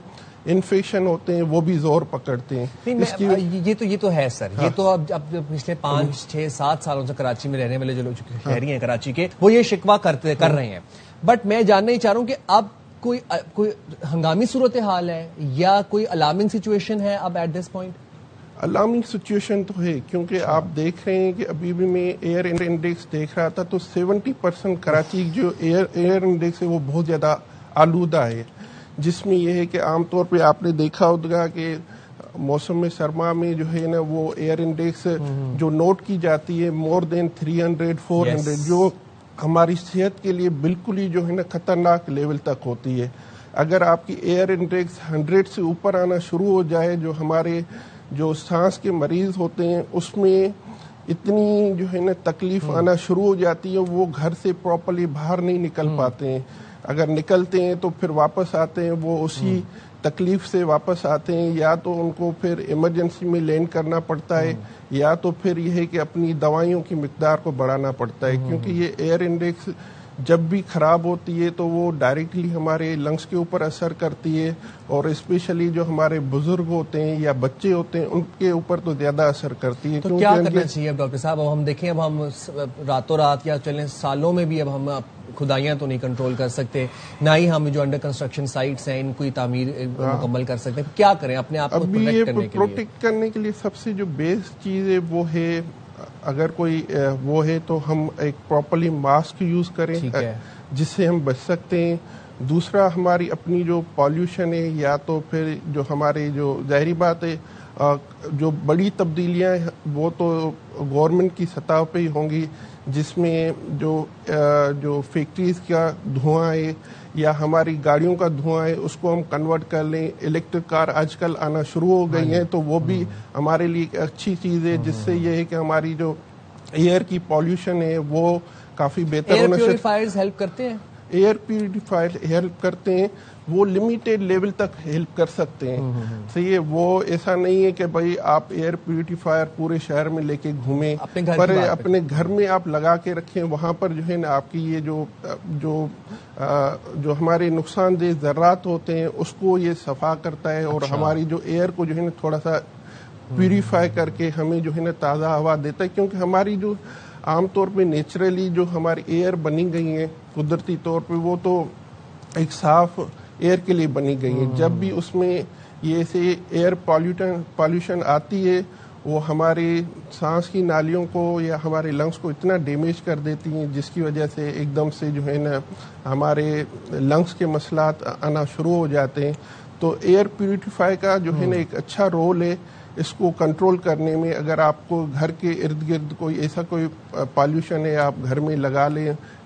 انفیکشن ہوتے ہیں وہ بھی زور پکڑتے ہیں. یہ تو ہے سر, یہ تو اب پچھلے 5, 6, 7 سالوں سے کراچی میں رہنے والے جو لوگ شہری ہیں کراچی کے, وہ یہ شکوہ کر رہے ہیں. بٹ میں جاننا ہی چاہ رہا ہوں کہ اب کوئی ہنگامی صورتحال ہے یا کوئی الارمنگ سچویشن ہے اب at this point? Alarming situation تو ہے, کیونکہ آپ دیکھ رہے ہیں کہ ابھی بھی میں ایئر انڈیکس دیکھ رہا تھا تو 70% کراچی جو ایئر انڈیکس ہے وہ بہت زیادہ آلودہ ہے, جس میں یہ ہے کہ عام طور پہ آپ نے دیکھا ہوگا کہ موسم سرما میں جو ہے نا وہ ایئر انڈیکس جو نوٹ کی جاتی ہے مور دین 300 400, جو ہماری صحت کے لیے بالکل ہی جو ہے نا خطرناک لیول تک ہوتی ہے. اگر آپ کی ایئر انڈیکس 100 سے اوپر آنا شروع ہو جائے, جو ہمارے جو سانس کے مریض ہوتے ہیں اس میں اتنی جو ہے نا تکلیف آنا شروع ہو جاتی ہے, وہ گھر سے پراپرلی باہر نہیں نکل پاتے ہیں. اگر نکلتے ہیں تو پھر واپس آتے ہیں وہ اسی تکلیف سے واپس آتے ہیں, یا تو ان کو پھر ایمرجنسی میں لینڈ کرنا پڑتا ہے یا تو پھر یہ ہے کہ اپنی دوائیوں کی مقدار کو بڑھانا پڑتا ہے, کیونکہ یہ ایئر انڈیکس جب بھی خراب ہوتی ہے تو وہ ڈائریکٹلی ہمارے لنگس کے اوپر اثر کرتی ہے, اور اسپیشلی جو ہمارے بزرگ ہوتے ہیں یا بچے ہوتے ہیں ان کے اوپر تو زیادہ اثر کرتی ہے. تو کیا کرنا چاہیے اب ڈاکٹر صاحب؟ اب ہم دیکھیں, اب ہم راتوں رات یا چلیں سالوں میں بھی اب ہم کھدائیاں تو نہیں کنٹرول کر سکتے, نہ ہی ہم جو انڈر کنسٹرکشن سائٹس ہیں ان کی تعمیر مکمل کر سکتے. کیا کریں اپنے آپ کو پروٹیکٹ کرنے کے لیے؟ سب سے جو بیس چیز ہے وہ ہے, اگر کوئی وہ ہے تو ہم ایک پراپرلی ماسک یوز کریں جس سے ہم بچ سکتے ہیں. دوسرا ہماری اپنی جو پالیوشن ہے, یا تو پھر جو ہمارے جو ظاہری بات ہے جو بڑی تبدیلیاں وہ تو گورنمنٹ کی سطح پہ ہی ہوں گی, جس میں جو فیکٹریز کا دھواں ہے یا ہماری گاڑیوں کا دھواں ہے اس کو ہم کنورٹ کر لیں. الیکٹرک کار آج کل آنا شروع ہو گئی ہیں تو وہ بھی ہمارے لیے ایک اچھی چیز ہے, جس سے یہ ہے کہ ہماری جو ایئر کی پالیوشن ہے وہ کافی بہتر ہونا. ایئر پیوریفائرز ہیلپ کرتے ہیں؟ ایئر پیوریفائر ہیلپ کرتے ہیں, وہ لمیٹیڈ لیول تک ہیلپ کر سکتے ہیں. صحیح ہے, وہ ایسا نہیں ہے کہ بھائی آپ ایئر پیوریفائر پورے شہر میں لے کے گھومیں, پر اپنے گھر میں آپ لگا کے رکھیں. وہاں پر جو ہے نا آپ کی یہ جو ہمارے نقصان دہ ذرات ہوتے ہیں اس کو یہ صفا کرتا ہے, اور ہماری جو ایئر کو جو ہے نا تھوڑا سا پیوریفائی کر کے ہمیں جو ہے نا تازہ ہوا دیتا ہے. کیونکہ ہماری جو عام طور پہ نیچرلی جو ہماری ایئر بنی گئی ہیں قدرتی طور پہ وہ تو ایک صاف ایئر کے لیے بنی گئی ہیں. جب بھی اس میں یہ سے ایئر پالیوشن آتی ہے وہ ہمارے سانس کی نالیوں کو یا ہمارے لنگس کو اتنا ڈیمیج کر دیتی ہیں, جس کی وجہ سے ایک دم سے جو ہے نا ہمارے لنگس کے مسئلات آنا شروع ہو جاتے ہیں. تو ایئر پیوریفائی کا جو ہے نا ایک اچھا رول ہے اس کو کنٹرول کرنے میں. اگر آپ کو گھر کے ارد گرد کوئی ایسا کوئی پالیوشن ہے آپ گھر میں لگا لیں,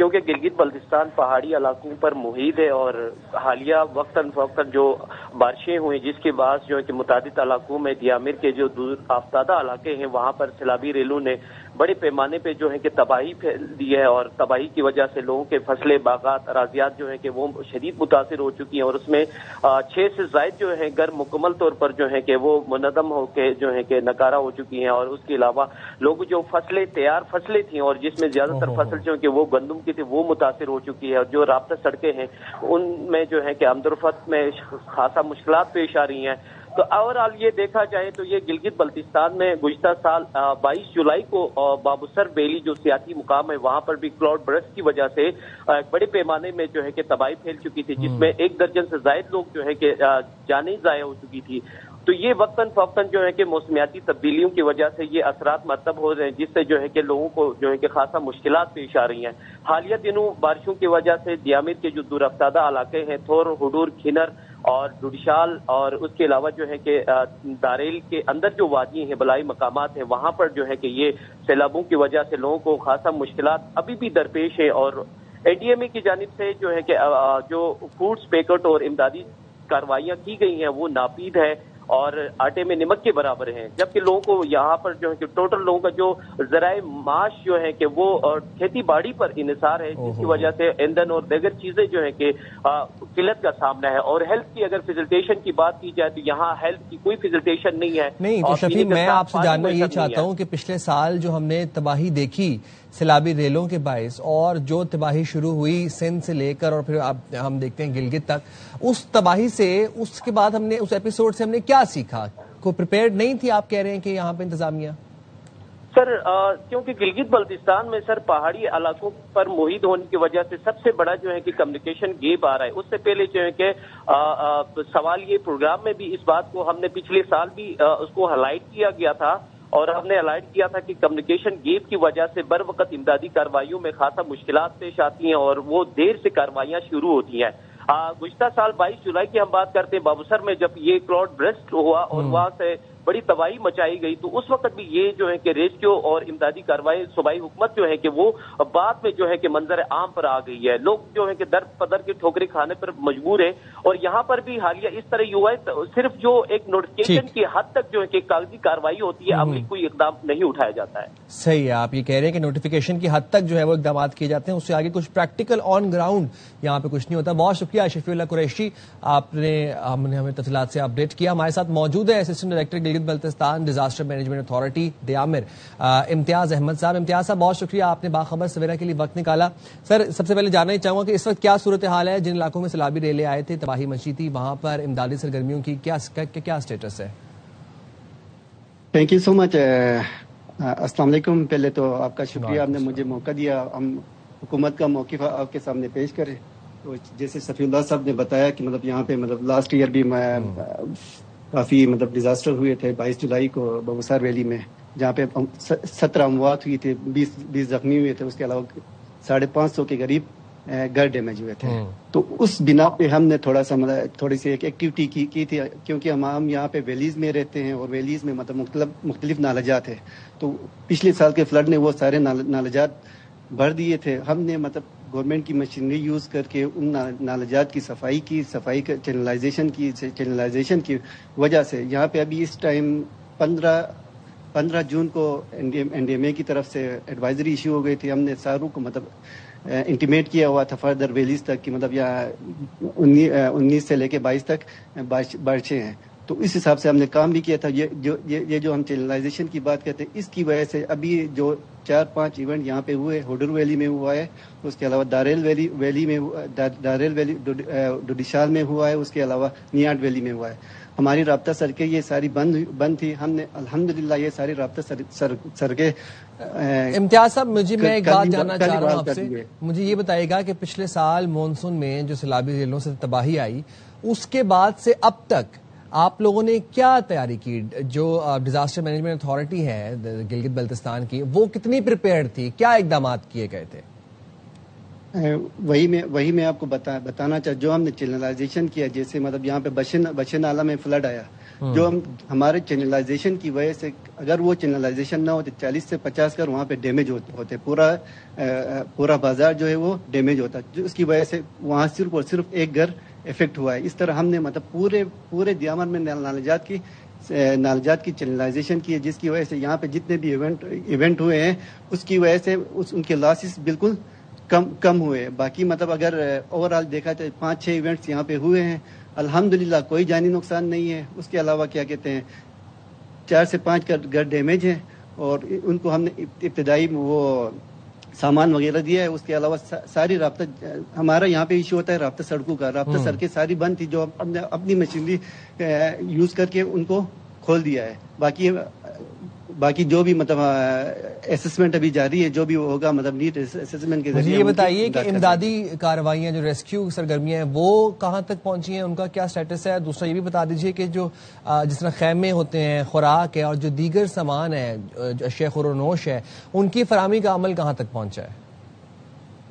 کیونکہ گلگت بلتستان پہاڑی علاقوں پر محیط ہے اور حالیہ وقتاً فوقتاً جو بارشیں ہوئی جس کے باعث جو ہے کہ متعدد علاقوں میں دیامر کے جو دور افتادہ علاقے ہیں وہاں پر سیلابی ریلوں نے بڑے پیمانے پہ جو ہے کہ تباہی پھیل دی ہے اور تباہی کی وجہ سے لوگوں کے فصلیں باغات اراضیات جو ہیں کہ وہ شدید متاثر ہو چکی ہیں اور اس میں 6 سے زائد جو ہیں گھر مکمل طور پر جو ہے کہ وہ منہدم ہو کے جو ہے کہ نکارہ ہو چکی ہیں اور اس کے علاوہ لوگ جو فصلیں تیار فصلیں تھیں اور جس میں زیادہ تر فصل جو ہے کہ وہ گندم کی تھی وہ متاثر ہو چکی ہے اور جو رابطہ سڑکیں ہیں ان میں جو ہے کہ آمد و رفت میں خاصا مشکلات پیش آ رہی ہیں. تو اوورآل یہ دیکھا جائے تو یہ گلگت بلتستان میں گزشتہ سال 22 جولائی کو بابوسر ویلی جو سیاحتی مقام ہے وہاں پر بھی کلاؤڈ برسٹ کی وجہ سے بڑے پیمانے میں جو ہے کہ تباہی پھیل چکی تھی جس میں 1 درجن سے زائد لوگ جو ہے کہ جانیں ضائع ہو چکی تھی. تو یہ وقتاً فوقتاً جو ہے کہ موسمیاتی تبدیلیوں کی وجہ سے یہ اثرات مرتب ہو رہے ہیں جس سے جو ہے کہ لوگوں کو جو ہے کہ خاصا مشکلات پیش آ رہی ہیں. حالیہ دنوں بارشوں کی وجہ سے دیامر کے جو دور افتادہ علاقے ہیں تھور ہڈور کھنر اور ڈوڈیشال اور اس کے علاوہ جو ہے کہ داریل کے اندر جو وادی ہیں بلائی مقامات ہیں وہاں پر جو ہے کہ یہ سیلابوں کی وجہ سے لوگوں کو خاصا مشکلات ابھی بھی درپیش ہیں اور ADMA کی جانب سے جو ہے کہ جو فوڈز پیکٹ اور امدادی کاروائیاں کی گئی ہیں وہ ناپید ہے اور آٹے میں نمک کے برابر ہیں جبکہ لوگوں کو یہاں پر جو ہے کہ ٹوٹل لوگوں کا جو ذرائع معاش جو ہے کہ وہ کھیتی باڑی پر انحصار ہے جس کی وجہ سے ایندھن اور دیگر چیزیں جو ہے کہ قلت کا سامنا ہے. اور ہیلتھ کی اگر فیسلٹیشن کی بات کی جائے تو یہاں ہیلتھ کی کوئی فیسلٹیشن نہیں ہے. نہیں تو شفیع میں آپ سے جاننا یہ چاہتا ہوں کہ پچھلے سال جو ہم نے تباہی دیکھی سیلابی ریلوں کے باعث اور جو تباہی شروع ہوئی سندھ سے لے کر اور پھر اب ہم دیکھتے ہیں گلگت تک اس تباہی سے اس کے بعد ہم نے اس ایپیسوڈ سے ہم نے کیا سیکھا؟ کوئی پریپیئرڈ نہیں تھی آپ کہہ رہے ہیں کہ یہاں پہ انتظامیہ؟ سر کیونکہ گلگت بلتستان میں سر پہاڑی علاقوں پر محیط ہونے کی وجہ سے سب سے بڑا جو ہے کہ کمیونیکیشن گیپ آ رہا ہے. اس سے پہلے جو ہے کہ سوال یہ پروگرام میں بھی اس بات کو ہم نے پچھلے سال بھی اس کو ہائی لائٹ کیا گیا تھا اور ہم نے الائٹ کیا تھا کہ کمیونیکیشن گیپ کی وجہ سے بر وقت امدادی کارروائیوں میں خاصا مشکلات پیش آتی ہیں اور وہ دیر سے کارروائیاں شروع ہوتی ہیں. گزشتہ سال 22 جولائی کی ہم بات کرتے ہیں بابوسر میں جب یہ کلاؤڈ برسٹ ہوا اور وہاں سے بڑی تباہی مچائی گئی تو اس وقت بھی یہ جو ہے کہ ریسکیو اور امدادی کارروائی صوبائی حکومت جو ہے کہ وہ بعد میں جو ہے کہ منظر عام پر آ گئی ہے. لوگ جو ہے کہ در پدر کے ٹھوکریں کھانے پر مجبور ہیں اور یہاں پر بھی حالیہ اس طرح ہوا ہے صرف جو ایک نوٹیفکیشن کی حد تک جو ہے کہ کاغذی کارروائی ہوتی ہے عملی کوئی اقدام نہیں اٹھایا جاتا ہے. صحیح ہے، آپ یہ کہہ رہے ہیں کہ نوٹیفیکیشن کی حد تک جو ہے وہ اقدامات کیے جاتے ہیں، اس سے آگے کچھ پریکٹیکل آن گراؤنڈ یہاں پہ کچھ نہیں ہوتا. بہت شکریہ شفیع اللہ قریشی، آپ نے ہمیں تفصیلات سے اپڈیٹ کیا. ہمارے ساتھ موجود ہے assistant director Gilgit Baltistan disaster management authority Diamer امتیاز احمد صاحب. امتیاز صاحب بہت شکریہ، آپ نے باخبر سویرا کے لیے وقت نکالا. سر سب سے پہلے جاننا ہی چاہوں گا کہ اس وقت کیا صورتحال ہے؟ جن علاقوں میں سیلابی ریلیں آئے تھے، تباہی مچی تھی، وہاں پر امدادی سرگرمیوں کی کیا اسٹیٹس ہے؟ تھینک یو سو مچ. السلام علیکم. پہلے تو آپ کا شکریہ، آپ نے مجھے موقع دیا ہم حکومت کا موقف آپ کے سامنے پیش کریں. تو جیسے صفی اللہ صاحب نے بتایا کہ مطلب یہاں پہ مطلب لاسٹ ایئر بھی کافی مطلب ڈیزاسٹر ہوئے تھے 22 جولائی کو بابوسر ویلی میں، جہاں پہ 17 اموات ہوئی تھی، 20 زخمی ہوئے تھے، اس کے علاوہ 550 کے قریب گھر ڈیمیج ہوئے تھے. تو اس بنا پہ ہم نے تھوڑی سی ایک ایکٹیویٹی کی تھی، کیونکہ ہم یہاں پہ ویلیز میں رہتے ہیں اور ویلیز میں مطلب مختلف نالجات ہیں. تو پچھلے سال کے فلڈ نے وہ سارے نالجات بھر دیے تھے. ہم نے مطلب گورنمنٹ کی مشینری یوز کر کے ان نالجات کی صفائی چینلائزیشن کی وجہ سے یہاں پہ ابھی اس ٹائم 15 جون کو NDMA کی طرف سے ایڈوائزری ایشو ہو گئی تھی. ہم نے ساروں کو مطلب انٹیمیٹ کیا ہوا تھا فردر ویلیز تک کہ مطلب یہاں 19 سے لے کے 22 تک بارشیں ہیں. تو اس حساب سے ہم نے کام بھی کیا تھا. یہ جو ہم چینلائزیشن کی بات کرتے ہیں، اس کی وجہ سے ابھی جو 4-5 ایونٹ یہاں پہ ہوئے، ہوڈر ویلی میں ہوا ہے، اس کے علاوہ داریل ویلی ڈوڈیشال میں ہوا ہے، اس کے علاوہ نیاڈ ویلی میں ہوا ہے. ہماری رابطہ سڑکیں یہ ساری بند تھی. ہم نے الحمدللہ یہ ساری رابطہ سڑکیں. امتیاز صاحب میں ایک بات جاننا چاہ رہا ہوں آپ سے، مجھے یہ بتائیے گا کہ پچھلے سال مونسون میں جو سیلابی ریلوں سے تباہی آئی، اس کے بعد سے اب تک آپ لوگوں نے کیا تیاری کی؟ جو ڈیزاسٹر مینجمنٹ اتھارٹی ہے گلگت بلتستان کی، وہ کتنی پریپیئرڈ تھی؟ کیا اقدامات کیے گئے تھے؟ وہی میں آپ کو بتانا چاہتا، جو ہم نے چینلائزیشن کیا، جیسے مطلب یہاں پہ بشے نالہ میں فلڈ آیا جو ہمارے چینلائزیشن کی وجہ سے، اگر وہ چینلائزیشن نہ ہوتے 40 سے 50 کر وہاں پہ ڈیمیج ہوتے، پورا بازار جو ہے وہ ڈیمیج ہوتا، اس کی وجہ سے وہاں صرف اور صرف ایک گھر افیکٹ ہوا ہے. اس طرح ہم نے مطلب پورے دیامر میں نالجات کی چینلائزیشن کی ہے، جس کی وجہ سے یہاں پہ جتنے بھی ایونٹ ہوئے ہیں اس کی وجہ سے ان کے لاسز بالکل کم ہوئے. باقی مطلب اگر اوور آل دیکھا تو 5-6 ایونٹس یہاں پہ ہوئے ہیں، الحمدللہ کوئی جانی نقصان نہیں ہے. اس کے علاوہ کیا کہتے ہیں 4 سے 5 گھر ڈیمیج ہیں، اور ان کو ہم نے ابتدائی وہ سامان وغیرہ دیا ہے. اس کے علاوہ ساری رابطہ، ہمارا یہاں پہ ایشو ہوتا ہے رابطہ سڑکوں کا. رابطہ سڑکیں ساری بند تھی، جو ہم نے اپنی مشینری یوز کر کے ان کو کھول دیا ہے. باقی جو بھی مطلب اسسمنٹ ابھی جاری ہے، جو بھی ہوگا مطلب نیٹ اسسمنٹ کے ذریعے. یہ بتائیے کہ امدادی کارروائیاں جو ریسکیو سرگرمیاں ہیں وہ کہاں تک پہنچی ہیں، ان کا کیا سٹیٹس ہے؟ دوسرا یہ بھی بتا دیجیے کہ جو جس طرح خیمے ہوتے ہیں، خوراک ہے، اور جو دیگر سامان ہے، اشیاء خور و نوش ہے، ان کی فراہمی کا عمل کہاں تک پہنچا ہے؟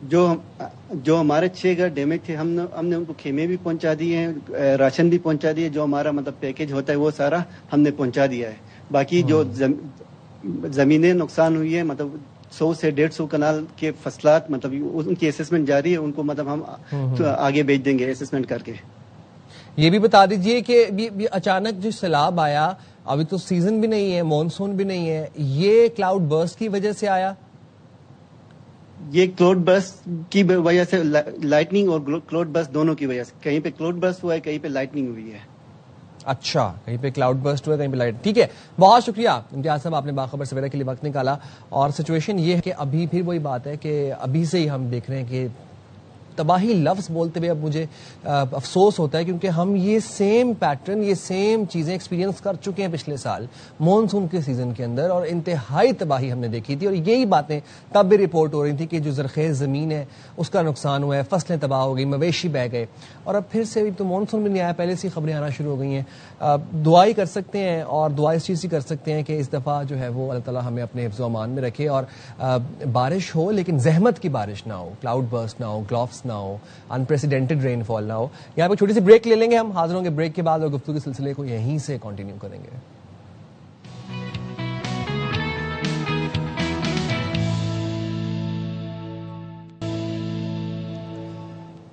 جو ہمارے 6 گھر ڈیمیج تھے، ہم نے ان کو خیمے بھی پہنچا دیے ہیں، راشن بھی پہنچا دیے. جو ہمارا مطلب پیکج ہوتا ہے وہ سارا ہم نے پہنچا دیا ہے. باقی جو زمینیں نقصان ہوئی ہے، مطلب 100 سے 150 کنال کے فصلات، مطلب ان کی اسسمنٹ جاری ہے، ان کو مطلب ہم آگے بھیج دیں گے اسسمنٹ کر کے. یہ بھی بتا دیجئے کہ اچانک جو سیلاب آیا، ابھی تو سیزن بھی نہیں ہے، مانسون بھی نہیں ہے، یہ کلاؤڈ برسٹ کی وجہ سے آیا؟ یہ کلاؤڈ برسٹ کی وجہ سے، لائٹننگ اور کلاؤڈ برسٹ دونوں کی وجہ سے. کہیں پہ کلاؤڈ برسٹ ہوا ہے، کہیں پہ لائٹنگ ہوئی ہے. اچھا، کہیں پہ کلاؤڈ برسٹ ہوا ہے، کہیں پہ لائٹ. ٹھیک ہے، بہت شکریہ امتیاز صاحب، آپ نے باخبر سویرا کے لیے وقت نکالا. اور سچویشن یہ ہے کہ ابھی پھر وہی بات ہے کہ ابھی سے ہی ہم دیکھ رہے ہیں کہ تباہی لفظ بولتے ہوئے اب مجھے افسوس ہوتا ہے، کیونکہ ہم یہ سیم پیٹرن، یہ سیم چیزیں ایکسپیرینس کر چکے ہیں پچھلے سال مانسون کے سیزن کے اندر، اور انتہائی تباہی ہم نے دیکھی تھی. اور یہی باتیں تب بھی رپورٹ ہو رہی تھی کہ جو زرخیز زمین ہے اس کا نقصان ہوا ہے، فصلیں تباہ ہو گئی، مویشی بہہ گئے. اور اب پھر سے تو مانسون بھی نہیں آیا، پہلے سے خبریں آنا شروع ہو گئی ہیں. دعائی کر سکتے ہیں، اور دعا اس چیز کی کر سکتے ہیں کہ اس دفعہ جو ہے وہ اللہ تعالیٰ ہمیں اپنے حفظ و امان میں رکھے، اور بارش ہو لیکن زحمت کی بارش نہ ہو، کلاؤڈ برسٹ نہ ہو، گلوفس نہ ہو، انپریسیڈنٹڈ رین فال نہ ہو. یہاں پہ چھوٹی سی بریک لے لیں گے، ہم حاضر ہوں گے بریک کے بعد اور گفتگو کے سلسلے کو یہیں سے کنٹینیو کریں گے.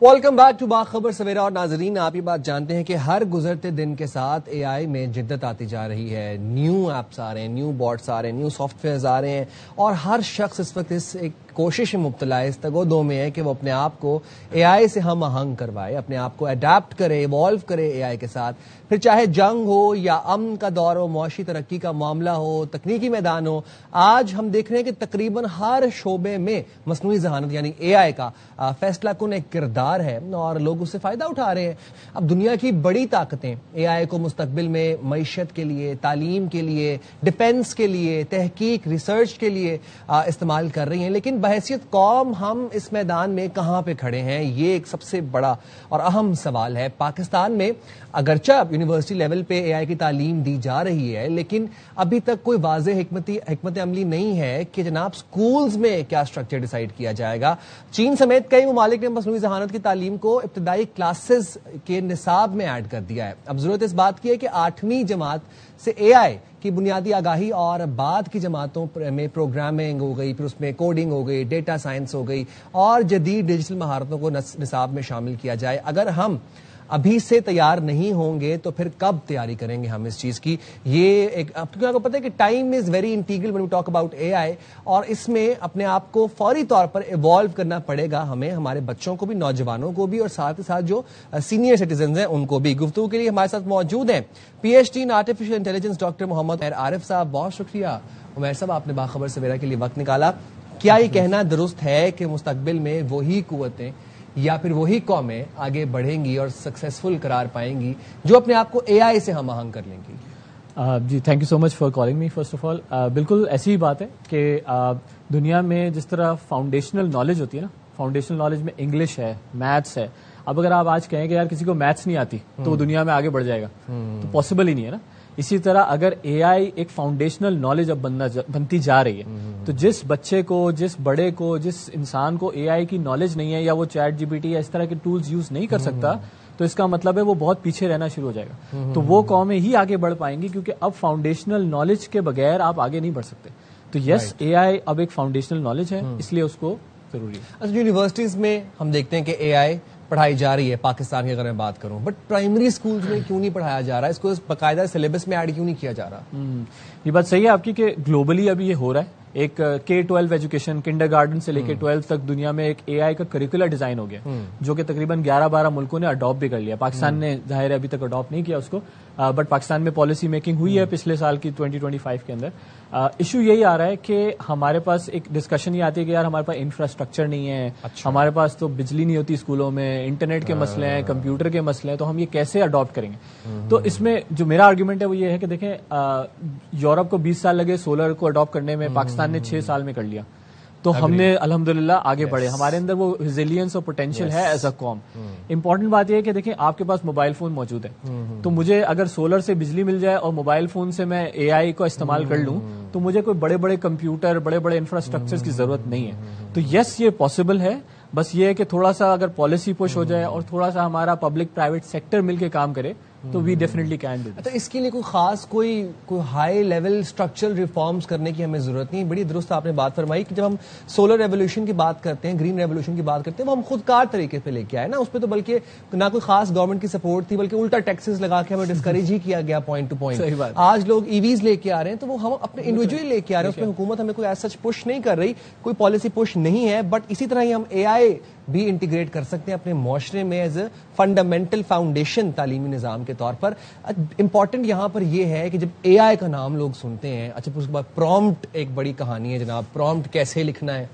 ویلکم بیک ٹو باخبر سویرا. اور ناظرین، آپ یہ بات جانتے ہیں کہ ہر گزرتے دن کے ساتھ اے آئی میں جدت آتی جا رہی ہے. نیو ایپس آ رہے ہیں، نیو بوٹس آ رہے ہیں، نیو سافٹ ویئرز آ رہے ہیں، اور ہر شخص اس وقت اس ایک کوشش میں مبتلا ہے، اس تگ و دو میں ہے کہ وہ اپنے آپ کو اے آئی سے ہم آہنگ کروائے، اپنے آپ کو اڈیپٹ کرے، ایوالو کرے اے آئی کے ساتھ. پھر چاہے جنگ ہو یا امن کا دور ہو، معاشی ترقی کا معاملہ ہو، تکنیکی میدان ہو، آج ہم دیکھ رہے ہیں کہ تقریباً ہر شعبے میں مصنوعی ذہانت یعنی اے آئی کا فیصلہ کن ایک کردار ہے، اور لوگ اس سے فائدہ اٹھا رہے ہیں. اب دنیا کی بڑی طاقتیں اے آئی کو مستقبل میں معیشت کے لیے، تعلیم کے لیے، ڈیفنس کے لیے، تحقیق، ریسرچ کے لیے استعمال کر رہی ہیں. لیکن بحیثیت قوم ہم اس میدان میں کہاں پہ کھڑے ہیں، یہ ایک سب سے بڑا اور اہم سوال ہے. پاکستان میں اگرچہ یونیورسٹی لیول پہ اے آئی کی تعلیم دی جا رہی ہے، لیکن ابھی تک کوئی واضح حکمت عملی نہیں ہے کہ جناب سکولز میں کیا سٹرکچر ڈیسائیڈ کیا جائے گا. چین سمیت کئی ممالک نے مصنوعی ذہانت کی تعلیم کو ابتدائی کلاسز کے نصاب میں ایڈ کر دیا ہے. اب ضرورت اس بات کی ہے کہ 8ویں جماعت سے اے آئی کی بنیادی آگاہی اور بعد کی جماعتوں میں پروگرامنگ ہو گئی، پھر اس میں کوڈنگ ہو گئی، ڈیٹا سائنس ہو گئی، اور جدید ڈیجیٹل مہارتوں کو نصاب میں شامل کیا جائے. اگر ہم ابھی سے تیار نہیں ہوں گے تو پھر کب تیاری کریں گے ہم اس چیز کی؟ یہ ایک آپ کو پتہ ہے کہ time is very integral when we talk about A I, اور اس میں اپنے آپ کو فوری طور پر ایوالو کرنا پڑے گا ہمیں، ہمارے بچوں کو بھی، نوجوانوں کو بھی، اور ساتھ ہی ساتھ جو سینئر سٹیزنز ہیں ان کو بھی. گفتگو کے لیے ہمارے ساتھ موجود ہیں P H D in artificial intelligence doctor Muhammad Umair Arif صاحب. بہت شکریہ عمیر صاحب، آپ نے باخبر سویرا کے لیے وقت نکالا. کیا یہ کہنا درست ہے کہ مستقبل میں وہی قوتیں یا پھر وہی قومیں آگے بڑھیں گی اور سکسیسفل قرار پائیں گی جو اپنے آپ کو اے آئی سے ہم آہنگ کر لیں گی؟ جی thank you so much for calling me first of all. بالکل ایسی ہی بات ہے کہ دنیا میں جس طرح فاؤنڈیشنل نالج ہوتی ہے نا، فاؤنڈیشنل نالج میں انگلش ہے، میتھس ہے. اب اگر آپ آج کہیں کہ یار کسی کو میتھس نہیں آتی تو وہ دنیا میں آگے بڑھ جائے گا، تو پاسبل ہی نہیں ہے نا. اسی طرح اگر اے آئی ایک فاؤنڈیشنل نالج اب بنتی جا رہی ہے، تو جس بچے کو، جس بڑے کو، جس انسان کو اے آئی کی نالج نہیں ہے، یا وہ چیٹ جی پی ٹی یا اس طرح کے ٹولز یوز نہیں کر سکتا، تو اس کا مطلب ہے وہ بہت پیچھے رہنا شروع ہو جائے گا. تو وہ قومیں ہی آگے بڑھ پائیں گی کیونکہ اب فاؤنڈیشنل نالج کے بغیر آپ آگے نہیں بڑھ سکتے. تو یس اے آئی اب ایک فاؤنڈیشنل نالج ہے, اس لیے اس کو ضروری ہے. اچھا, یونیورسٹیز میں ہم دیکھتے ہیں کہ اے آئی پڑھائی جا رہی ہے پاکستان کی اگر میں بات کروں, بٹ پرائمری اسکولز میں کیوں نہیں پڑھایا جا رہا ہے, اس کو باقاعدہ سلیبس میں ایڈ کیوں نہیں کیا جا رہا؟ یہ بات صحیح ہے آپ کی کہ گلوبلی ابھی یہ ہو رہا ہے. ایک K-12 ایجوکیشن, کنڈر گارڈن سے لے کے 12 تک دنیا میں ایک اے آئی کا کریکولر ڈیزائن ہو گیا, جو کہ تقریباً 11-12 ملکوں نے اڈاپٹ بھی کر لیا. پاکستان نے ظاہر ہے ابھی تک اڈاپٹ نہیں کیا اس کو, بٹ پاکستان میں پالیسی میکنگ ہوئی ہے پچھلے سال کی 2025 کے اندر. ایشو یہی آ رہا ہے کہ ہمارے پاس ایک ڈسکشن یہ آتی ہے کہ یار ہمارے پاس انفراسٹرکچر نہیں ہے, ہمارے پاس تو بجلی نہیں ہوتی اسکولوں میں, انٹرنیٹ کے مسئلے ہیں, کمپیوٹر کے مسئلے ہیں, تو ہم یہ کیسے اڈاپٹ کریں گے. تو اس میں جو میرا آرگیومنٹ ہے وہ یہ ہے کہ دیکھیں یورپ کو 20 سال لگے سولر کو اڈاپٹ کرنے میں, پاکستان نے 6 سال میں کر لیا. تو ہم نے الحمدللہ آگے بڑھے, ہمارے اندر وہ ریزیلینس اور پوٹینشیل ہے ایز اے قوم. امپورٹنٹ بات یہ ہے کہ دیکھیں آپ کے پاس موبائل فون موجود ہے, تو مجھے اگر سولر سے بجلی مل جائے اور موبائل فون سے میں اے آئی کو استعمال کر لوں تو مجھے کوئی بڑے بڑے کمپیوٹر, بڑے بڑے انفراسٹرکچر کی ضرورت نہیں ہے. تو یس یہ پاسبل ہے, بس یہ ہے کہ تھوڑا سا اگر پالیسی پش ہو جائے اور تھوڑا سا ہمارا پبلک پرائیویٹ سیکٹر مل کے کام کرے تو وی ڈیفینیٹلی کین ڈو. تو اس کے لیے کوئی خاص کوئی ہائی لیول اسٹرکچرل ریفارمز کرنے کی ہمیں ضرورت نہیں. بڑی درست آپ نے بات فرمائی کہ جب ہم سولر ریولیوشن کی بات کرتے ہیں, گرین ریولیوشن کی بات کرتے ہیں, وہ ہم خود کار طریقے پہ لے کے آئے نا. اس پہ تو بلکہ نہ کوئی خاص گورنمنٹ کی سپورٹ تھی, بلکہ الٹا ٹیکسز لگا کے ہمیں ڈسکریج ہی کیا گیا پوائنٹ ٹو پوائنٹ. آج لوگ ای ویز لے کے آ رہے ہیں تو وہ ہم اپنے انڈیویجلی لے کے آ رہے ہیں, اس میں حکومت ہمیں کوئی ایز سچ پش نہیں کر رہی, کوئی پالیسی پش نہیں ہے. بٹ اسی طرح ہی ہم اے آئی بھی انٹیگریٹ کر سکتے ہیں اپنے معاشرے میں ایز اے فنڈامنٹل فاؤنڈیشن تعلیمی نظام کے طور پر. امپورٹنٹ یہاں پر یہ ہے کہ جب اے آئی کا نام لوگ سنتے ہیں, اچھا اس کے بعد پرومپٹ ایک بڑی کہانی ہے جناب. پرومپٹ کیسے لکھنا ہے,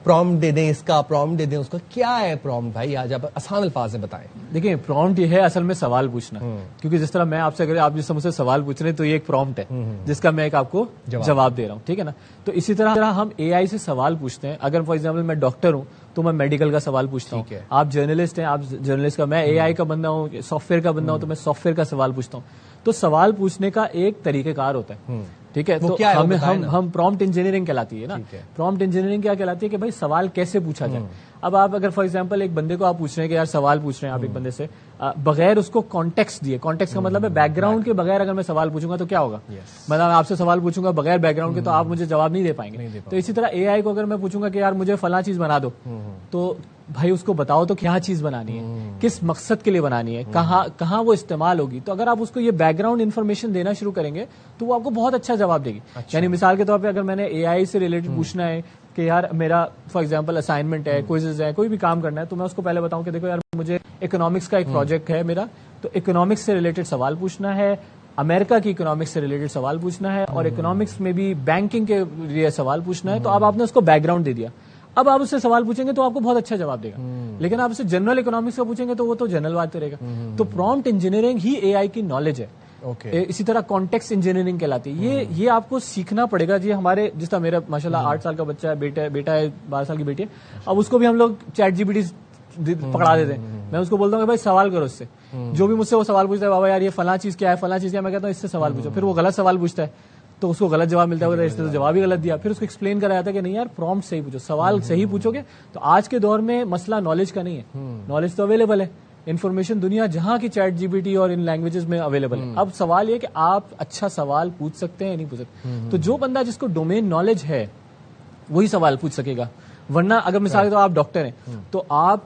پرومپٹ دے دیں اس کا, پرومپٹ دے دیں اس کا, کیا ہے پرومپٹ بھائی؟ آج آپ آسان الفاظ میں بتائیں. دیکھیں پرومپٹ یہ ہے اصل میں سوال پوچھنا, کیونکہ جس طرح میں آپ سے, اگر آپ جس مجھ سے سوال پوچھ رہے ہیں تو یہ ایک پرومپٹ ہے جس کا میں ایک آپ کو جواب دے رہا ہوں, ٹھیک ہے نا. تو اسی طرح ہم اے آئی سے سوال پوچھتے ہیں. اگر فار ایگزامپل میں ڈاکٹر ہوں تو میں میڈیکل کا سوال پوچھتا ہوں, آپ جرنلسٹ ہیں, آپ جرنلسٹ کا, میں اے آئی کا بندہ ہوں, سافٹ ویئر کا بندہ ہوں, تو میں سافٹ ویئر کا سوال پوچھتا ہوں. تو سوال پوچھنے کا ایک طریقہ کار ہوتا ہے, ٹھیک ہے. تو ہم پرومپٹ انجینئرنگ کہلاتی ہے نا. پرومپٹ انجینئرنگ کیا کہلاتی ہے کہ بھائی سوال کیسے پوچھا جائے. اب آپ اگر فار ایگزامپل ایک بندے کو آپ پوچھ رہے ہیں کہ یار سوال پوچھ رہے ہیں آپ ایک بندے سے بغیر اس کو کانٹیکسٹ دیے, کانٹیکسٹ کا مطلب ہے بیک گراؤنڈ کے بغیر اگر میں سوال پوچھوں گا تو کیا ہوگا, مطلب آپ سے سوال پوچھوں گا بغیر بیک گراؤنڈ کے تو آپ مجھے جواب نہیں دے پائیں گے. تو اسی طرح اے آئی کو اگر میں پوچھوں گا کہ یار مجھے فلاں چیز بنا دو, تو بھائی اس کو بتاؤ تو کیا چیز بنانی ہے, کس مقصد کے لیے بنانی ہے, کہاں وہ استعمال ہوگی. تو اگر آپ اس کو یہ بیک گراؤنڈ انفارمیشن دینا شروع کریں گے تو وہ آپ کو بہت اچھا جواب دے گی. یعنی مثال کے طور پہ اگر میں نے اے آئی سے ریلیٹڈ پوچھنا ہے کہ یار میرا فار ایگزامپل اسائنمنٹ ہے, کوئزز ہے, کوئی بھی کام کرنا ہے, تو میں اس کو پہلے بتاؤں کہ دیکھو یار مجھے اکنامکس کا ایک پروجیکٹ ہے میرا, تو اکنامکس سے ریلیٹڈ سوال پوچھنا ہے, امریکہ کی اکنامکس سے ریلیٹڈ سوال پوچھنا ہے, اور اکنامکس میں بھی بینکنگ کے لیے سوال پوچھنا ہے. تو اب آپ نے اس کو بیک گراؤنڈ دے دیا. اب آپ اس سے سوال پوچھیں گے تو آپ کو بہت اچھا جواب دے گا, لیکن آپ اسے جنرل اکنامکس کا پوچھیں گے تو وہ تو جنرل بات کرے گا. تو پرومپٹ انجینئرنگ ہی اے آئی کی نالج ہے. اسی طرح کانٹیکسٹ انجینئرنگ کہلاتی ہے. یہ آپ کو سیکھنا پڑے گا. جی ہمارے جس طرح میرا ماشاءاللہ 8 سال کا بچہ ہے, بیٹا ہے 12 سال کی بیٹی ہے, اب اس کو بھی ہم لوگ چیٹ جی پی ٹی پکڑا دیتے ہیں. میں اس کو بولتا ہوں کہ بھائی سوال کرو اس سے, جو بھی مجھ سے وہ سوال پوچھتا ہے, بابا یار یہ فلاں چیز کیا ہے, فلاں چیز کیا ہے, میں کہتا ہوں اس سے سوال پوچھو. پھر وہ غلط سوال پوچھتا ہے تو اس کو غلط جواب ملتا ہے, اس نے تو جواب ہی غلط دیا. پھر اس کو ایکسپلین کرایا تھا کہ نہیں یار پرومپٹ صحیح پوچھو, سوال صحیح پوچھو گے. تو آج کے دور میں مسئلہ نالج کا نہیں ہے, نالج تو اویلیبل ہے, انفارمیشن دنیا جہاں کی چیٹ جی پی ٹی اور ان لینگویجز میں اویلیبل ہے. اب سوال یہ کہ آپ اچھا سوال پوچھ سکتے ہیں یا نہیں پوچھ سکتے. تو جو بندہ جس کو ڈومین نالج ہے وہی سوال پوچھ سکے گا. ورنہ اگر مثال کے طور آپ ڈاکٹر ہیں تو آپ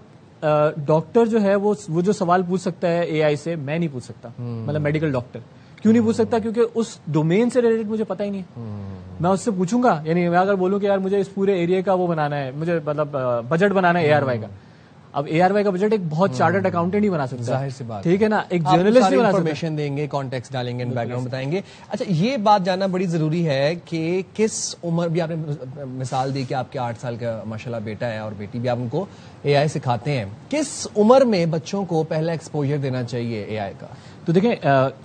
ڈاکٹر جو ہے وہ جو سوال پوچھ سکتا ہے اے آئی سے, میں نہیں پوچھ سکتا. مطلب میڈیکل ڈاکٹر کیوں نہیں پوچھ سکتا؟ کیونکہ اس ڈومین سے ریلیٹڈ مجھے پتہ ہی نہیں ہے. میں اس سے پوچھوں گا, یعنی میں اگر بولوں کہ یار مجھے اس پورے ایریا کا وہ بنانا ہے, مجھے مطلب بجٹ بنانا ہے اے آر وائی کا. اب اے آر وائی کا بجٹ ایک بہت چارٹرڈ اکاؤنٹنٹ ہی بنا سکتا ہے, ظاہر سی بات, ٹھیک ہے نا, ایک جرنلسٹ بھی بنا سکتا ہے. انفارمیشن دیں گے, کانٹیکسٹ ڈالیں گے, بیک گراؤنڈ بتائیں گے. اچھا یہ بات جاننا بڑی ضروری ہے کہ کس عمر, بھی آپ نے مثال دی کہ آپ کے 8 سال کا ماشاءاللہ بیٹا ہے اور بیٹی بھی, آپ ان کو اے آئی سکھاتے ہیں, کس عمر میں بچوں کو پہلا ایکسپوجر دینا چاہیے اے آئی کا؟ تو دیکھیں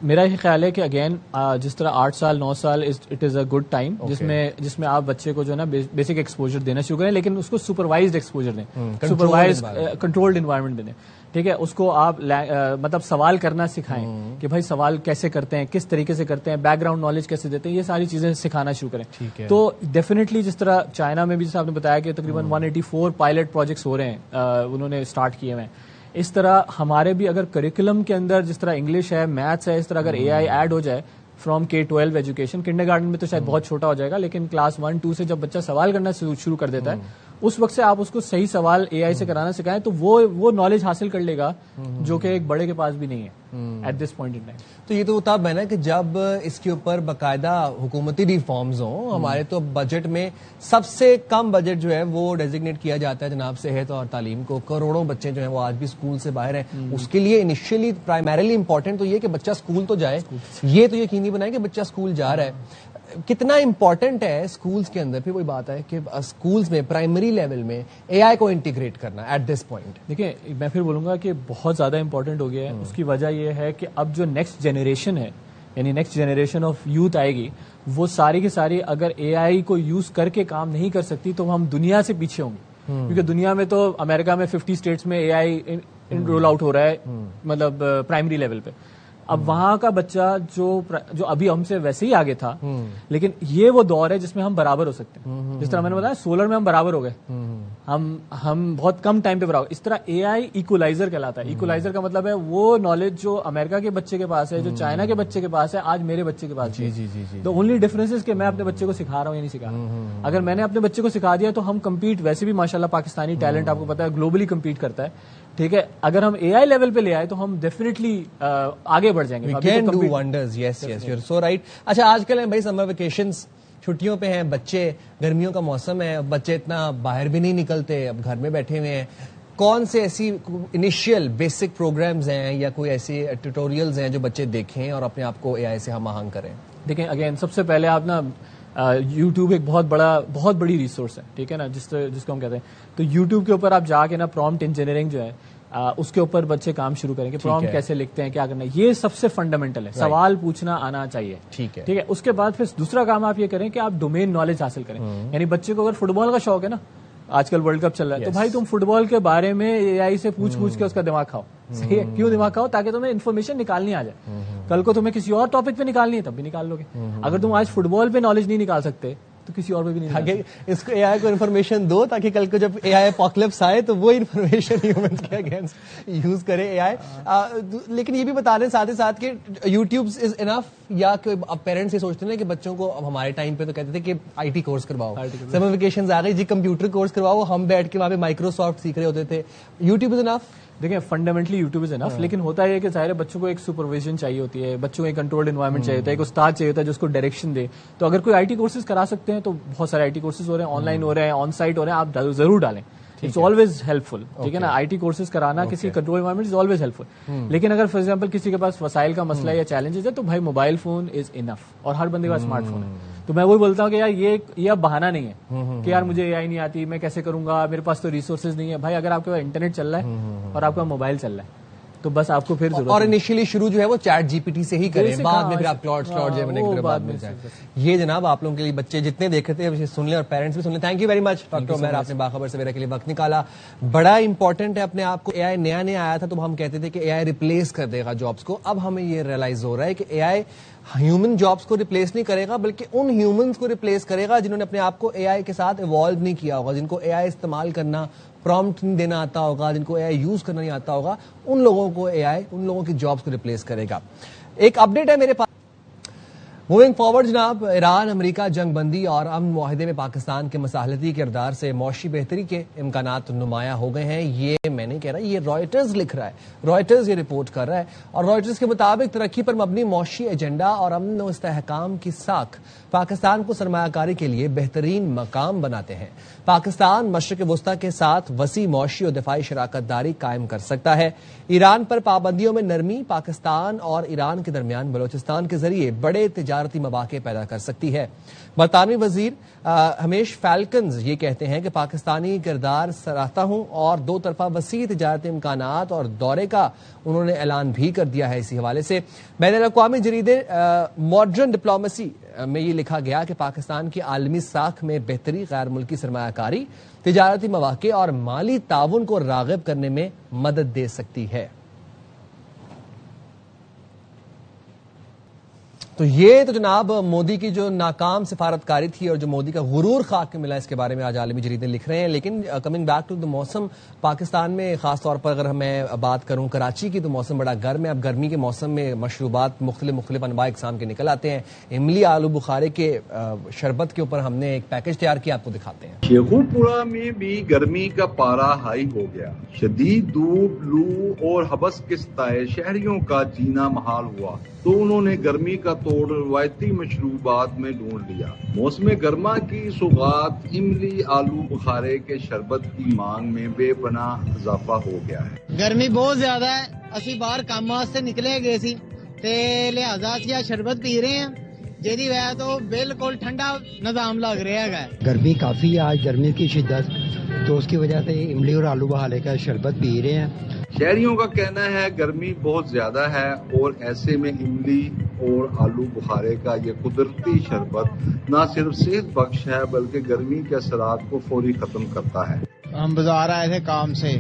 میرا یہ خیال ہے کہ اگین جس طرح 8 سال 9 سال it is a good time جس میں آپ بچے کو جو ہے نا بیسک ایکسپوجر دینا شروع کریں, لیکن اس کو سپروائزڈ ایکسپوجر دیں, سپروائز کنٹرولڈ انوائرمنٹ دیں. ٹھیک ہے, اس کو آپ مطلب سوال کرنا سکھائیں کہ بھائی سوال کیسے کرتے ہیں, کس طریقے سے کرتے ہیں, بیک گراؤنڈ نالج کیسے دیتے ہیں, یہ ساری چیزیں سکھانا شروع کریں. تو ڈیفینیٹلی جس طرح چائنا میں بھی جیسے آپ نے بتایا کہ تقریباً 184 پائلٹ پروجیکٹس ہو رہے ہیں, انہوں نے اسٹارٹ کیے ہوئے ہیں. اس طرح ہمارے بھی اگر کریکولم کے اندر جس طرح انگلش ہے، میتھس ہے، اس طرح اگر اے آئی ایڈ ہو جائے from K-12 education, kinder garden میں تو شاید بہت چھوٹا ہو جائے گا، لیکن کلاس 1-2 سے جب بچہ سوال کرنا شروع کر دیتا ہے اس وقت سے آپ اس کو صحیح سوال اے آئی سے کرانا سکھائیں تو وہ نالج حاصل کر لے گا جو کہ ایک بڑے کے پاس بھی نہیں ہے at this point in time. تو یہ تو تب ہے نا کہ جب اس کے اوپر باقاعدہ حکومتی ریفارمز ہوں. ہمارے تو بجٹ میں سب سے کم بجٹ جو ہے وہ ڈیزگنیٹ کیا جاتا ہے جناب صحت اور تعلیم کو. کروڑوں بچے جو ہیں وہ آج بھی اسکول سے باہر ہیں. اس کے لیے انیشیلی پرائمریلی امپورٹنٹ تو یہ کہ بچہ اسکول تو جائے, یہ تو یقینی بنائے کہ بچہ اسکول جا رہا ہے. کتنا امپورٹنٹ ہے اسکولز کے اندر, پھر وہی بات ہے کہ اسکولز میں پرائمری لیول میں اے آئی کو انٹیگریٹ کرنا ایٹ دس پوائنٹ. دیکھیں میں پھر بولوں گا کہ بہت زیادہ امپورٹنٹ ہو گیا ہے. اس کی وجہ یہ ہے کہ اب جو نیکسٹ جنریشن ہے, یعنی نیکسٹ جنریشن آف یوتھ آئے گی, وہ ساری کی ساری اگر اے آئی کو یوز کر کے کام نہیں کر سکتی تو ہم دنیا سے پیچھے ہوں گے. کیونکہ دنیا میں تو امریکہ میں 50 اسٹیٹس میں اے آئی رول آؤٹ ہو رہا ہے, مطلب پرائمری لیول پہ. اب وہاں کا بچہ جو ابھی ہم سے ویسے ہی آگے تھا, لیکن یہ وہ دور ہے جس میں ہم برابر ہو سکتے ہیں. جس طرح میں نے بتایا سولر میں ہم برابر ہو گئے, ہم بہت کم ٹائم پہ برابر. اس طرح اے آئی ایکولائزر کہلاتا ہے. ایکولائزر کا مطلب ہے وہ نالج جو امریکہ کے بچے کے پاس ہے, جو چائنا کے بچے کے پاس ہے, آج میرے بچے کے پاس ہے. تو اونلی ڈفرنس ہے کہ میں اپنے بچے کو سکھا رہا ہوں یا نہیں سکھا رہا. اگر میں نے اپنے بچے کو سکھا دیا تو ہم کمپیٹ, ویسے بھی ماشاءاللہ پاکستانی ٹیلنٹ آپ کو پتا ہے گلوبلی کمپیٹ کرتا ہے, ٹھیک ہے. اگر ہم اے آئی لیول پہ لے آئے تو ہم ڈیفینیٹلی آگے بڑھ جائیں گے. Wonders. Yes yes you are so right. اچھا آج کل بھائی سمر ویکیشنز, چھٹیوں پہ ہیں بچے, گرمیوں کا موسم ہے, بچے اتنا باہر بھی نہیں نکلتے, اب گھر میں بیٹھے ہوئے ہیں. کون سے ایسی انیشیل بیسک پروگرامز ہیں یا کوئی ایسی ٹیوٹوریلز ہیں جو بچے دیکھیں اور اپنے آپ کو اے آئی سے ہم آہنگ کریں؟ دیکھیں اگین سب سے پہلے آپ نا یوٹیوب ایک بہت بڑی ریسورس ہے, ٹھیک ہے نا, جس کو ہم کہتے ہیں. تو یوٹیوب کے اوپر آپ جا کے نا پرومپٹ انجینئرنگ جو ہے اس کے اوپر بچے کام شروع کریں گے. پرومپٹ کیسے لکھتے ہیں, کیا کرنا ہے, یہ سب سے فنڈامنٹل ہے. سوال پوچھنا آنا چاہیے, ٹھیک ہے. اس کے بعد پھر دوسرا کام آپ یہ کریں کہ آپ ڈومین نالج حاصل کریں. یعنی بچے کو اگر فٹ بال کا شوق ہے نا, آج کل ورلڈ کپ چل رہا ہے, تو بھائی تم فٹ بال کے بارے میں اے آئی سے پوچھ کے اس کا دماغ کھاؤ. صحیح ہے, کیوں دماغ کھاؤ؟ تاکہ تمہیں انفارمیشن نکالنی آ جائے. کل کو تمہیں کسی اور ٹاپک پہ نکالنی ہے تب بھی نکال لو گے. اگر تم آج فٹ بال پہ نالج نہیں نکال سکتے تو کسی اور پہ بھی نہیں. اس کو اے آئی کو انفارمیشن دو تاکہ کل کو جب اے آئی اپوکلپس آئے تو وہ انفارمیشن ہیومنز کے اگینسٹ یوز کرے اے آئی. لیکن یہ بھی بتا دیں ساتھ ہی ساتھ کہ یوٹیوب از انف, یا کہ اب پیرنٹس یہ سوچتے ہیں کہ بچوں کو, اب ہمارے ٹائم پہ تو کہتے تھے کہ آئی ٹی کورس کرواؤ, سمر ویکیشنز آ گئی جی کمپیوٹر کورس کرواؤ, ہم بیٹھ کے وہاں پہ مائکروسافٹ سیکھ رہے ہوتے تھے. یوٹیوب از انف. دیکھیں فنڈامنٹلی یوٹیوب از انف, لیکن ہوتا ہے کہ ظاہر بچوں کو ایک سپرویژن چاہیے ہوتی ہے, بچوں کو ایک کنٹرولڈ انوائرمنٹ چاہیے ہوتا ہے, ایک استاد چاہیے ہوتا ہے جو اس کو ڈائریکشن دے. تو اگر کوئی آئی ٹی کورسز کرا سکتے ہیں تو بہت سارے آئی ٹی کورسز ہو رہے ہیں, آن لائن ہو رہے ہیں, آن سائٹ ہو رہے ہیں, آپ ضرور ڈالیں. اٹس آلویز ہیلپ فل, ٹھیک ہے نا. آئی ٹی کورسز کرانا کسی control environment is always helpful فل. لیکن اگر فار ایگزامپل کسی کے پاس وسائل کا مسئلہ یا چیلنجز ہے تو بھائی موبائل فون از انف, اور ہر بندے کا اسمارٹ فون ہے. تو میں وہی بولتا ہوں کہ یار یہ اب بہانہ نہیں ہے کہ یار مجھے اے آئی نہیں آتی, میں کیسے کروں گا, میرے پاس تو ریسورسز نہیں ہے. بھائی اگر آپ کے پاس انٹرنیٹ چل رہا ہے اور آپ کا موبائل چل رہا ہے تو بس آپ کو پھر ضرورت, اور انیشیلی شروع جو ہے وہ چیٹ جی پی ٹی سے ہی کریں, بعد میں پھر آپ کلاؤڈ بعد میں جائیں. یہ جناب آپ لوگوں کے لیے بچے جتنے دیکھتے ہیں سن لیں اور پیرنٹس بھی سن لیں. Thank you very much doctor Umair, آپ نے باخبر سویرا کے لیے وقت نکالا. بڑا امپورٹنٹ ہے اپنے آپ کو. اے آئی نیا آیا تھا تو ہم کہتے تھے کہ اے آئی ریپلیس کر دے گا جابس کو. اب ہمیں یہ ریئلائز ہو رہا ہے کہ اے آئی ہیومن جابس کو ریپلیس نہیں کرے گا, بلکہ ان ہیومنس کو ریپلیس کرے گا جنہوں نے اپنے آپ کو اے آئی کے ساتھ ایوالو نہیں کیا ہوگا, جن کو اے آئی استعمال کرنا, پرومپٹ نہیں دینا آتا ہوگا, جن کو اے آئی یوز کرنا نہیں آتا ہوگا. ان لوگوں کو اے آئی ان لوگوں کی جابس کو ریپلیس کرے گا. ایک اپڈیٹ ہے میرے پاس. موونگ فارورڈ جناب, ایران امریکہ جنگ بندی اور امن معاہدے میں پاکستان کے مصالحتی کردار سے معاشی بہتری کے امکانات نمایاں ہو گئے ہیں. یہ میں نہیں کہہ رہا, یہ رائٹرز لکھ رہا ہے, رائٹرز یہ رپورٹ کر رہا ہے. اور رائٹرز کے مطابق ترقی پر مبنی معاشی ایجنڈا اور امن و استحکام کی ساکھ پاکستان کو سرمایہ کاری کے لیے بہترین مقام بناتے ہیں. پاکستان مشرق وسطی کے ساتھ وسیع معاشی اور دفاعی شراکت داری قائم کر سکتا ہے. ایران پر پابندیوں میں نرمی پاکستان اور ایران کے درمیان بلوچستان کے ذریعے بڑے تجارتی مواقع پیدا کر سکتی ہے. برطانوی وزیر ہمیش فیلکنز یہ کہتے ہیں کہ پاکستانی کردار سراہتا ہوں اور دو طرفہ وسیع تجارتی امکانات اور دورے کا انہوں نے اعلان بھی کر دیا ہے. اسی حوالے سے بین الاقوامی جریدے ماڈرن ڈپلومیسی میں یہ لکھا گیا کہ پاکستان کی عالمی ساکھ میں بہتری, غیر ملکی سرمایہ کاری, تجارتی مواقع اور مالی تعاون کو راغب کرنے میں مدد دے سکتی ہے. تو یہ تو جناب مودی کی جو ناکام سفارتکاری تھی اور جو مودی کا غرور خاک میں ملا، اس کے بارے میں آج عالمی جریدے لکھ رہے ہیں. لیکن کمنگ بیک ٹو دا موسم پاکستان میں، خاص طور پر اگر میں بات کروں کراچی کی، تو موسم بڑا گرم ہے. اب گرمی کے موسم میں مشروبات مختلف انواع اقسام کے نکل آتے ہیں. املی آلو بخارے کے شربت کے اوپر ہم نے ایک پیکج تیار کیا، آپ کو دکھاتے ہیں. شیخو پورہ میں بھی گرمی کا پارا ہائی ہو گیا. شدید دھوپ، لو اور حبس کے ستائے شہریوں کا جینا محال ہوا، تو انہوں نے گرمی کا توڑ روایتی مشروبات میں ڈھونڈ لیا. موسم گرما کی سوغات املی آلو بخارے کے شربت کی مانگ میں بے پناہ اضافہ ہو گیا ہے. گرمی بہت زیادہ ہے، اسی باہر کام واسطے نکلے گئے سی تے لہذا اسی شربت پی رہے ہیں، جیدی وجہ تو بالکل ٹھنڈا نظام لگ رہا ہے. گرمی کافی ہے آج، گرمی کی شدت، تو اس کی وجہ سے املی اور آلو بخارے کا شربت پی رہے ہیں. شہریوں کا کہنا ہے گرمی بہت زیادہ ہے، اور ایسے میں املی اور آلو بخارے کا یہ قدرتی شربت نہ صرف صحت بخش ہے بلکہ گرمی کے اثرات کو فوری ختم کرتا ہے. ہم بازار آئے تھے کام سے،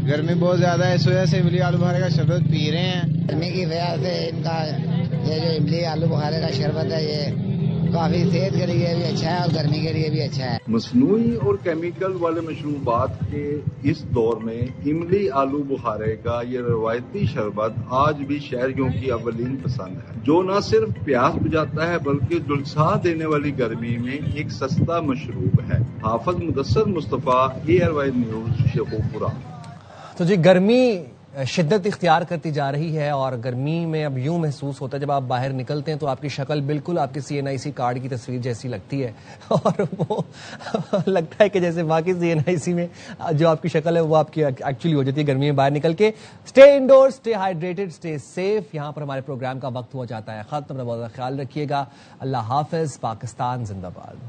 گرمی بہت زیادہ ہے، اس وجہ سے املی آلو بخارے کا شربت پی رہے ہیں. گرمی کی وجہ سے ان کا یہ جو املی آلو بخارے کا شربت ہے، یہ کافی صحت کے لیے بھی اچھا ہے اور گرمی کے لیے بھی اچھا ہے. مصنوعی اور کیمیکل والے مشروبات کے اس دور میں املی آلو بخارے کا یہ روایتی شربت آج بھی شہریوں کی اولین پسند ہے، جو نہ صرف پیاس بجھاتا ہے بلکہ جلسا دینے والی گرمی میں ایک سستا مشروب ہے. حافظ مدثر مصطفیٰ، ARY نیوز، شیخو پورہ. تو جی گرمی شدت اختیار کرتی جا رہی ہے، اور گرمی میں اب یوں محسوس ہوتا ہے جب آپ باہر نکلتے ہیں تو آپ کی شکل بالکل آپ کے CNIC کارڈ کی تصویر جیسی لگتی ہے، اور وہ لگتا ہے کہ جیسے باقی CNIC میں جو آپ کی شکل ہے وہ آپ کی ایکچولی ہو جاتی ہے گرمی میں باہر نکل کے. Stay indoor, stay hydrated, stay safe. یہاں پر ہمارے پروگرام کا وقت ہو جاتا ہے ختم. اپنا بہت خیال رکھیے گا. اللہ حافظ. پاکستان زندہ باد.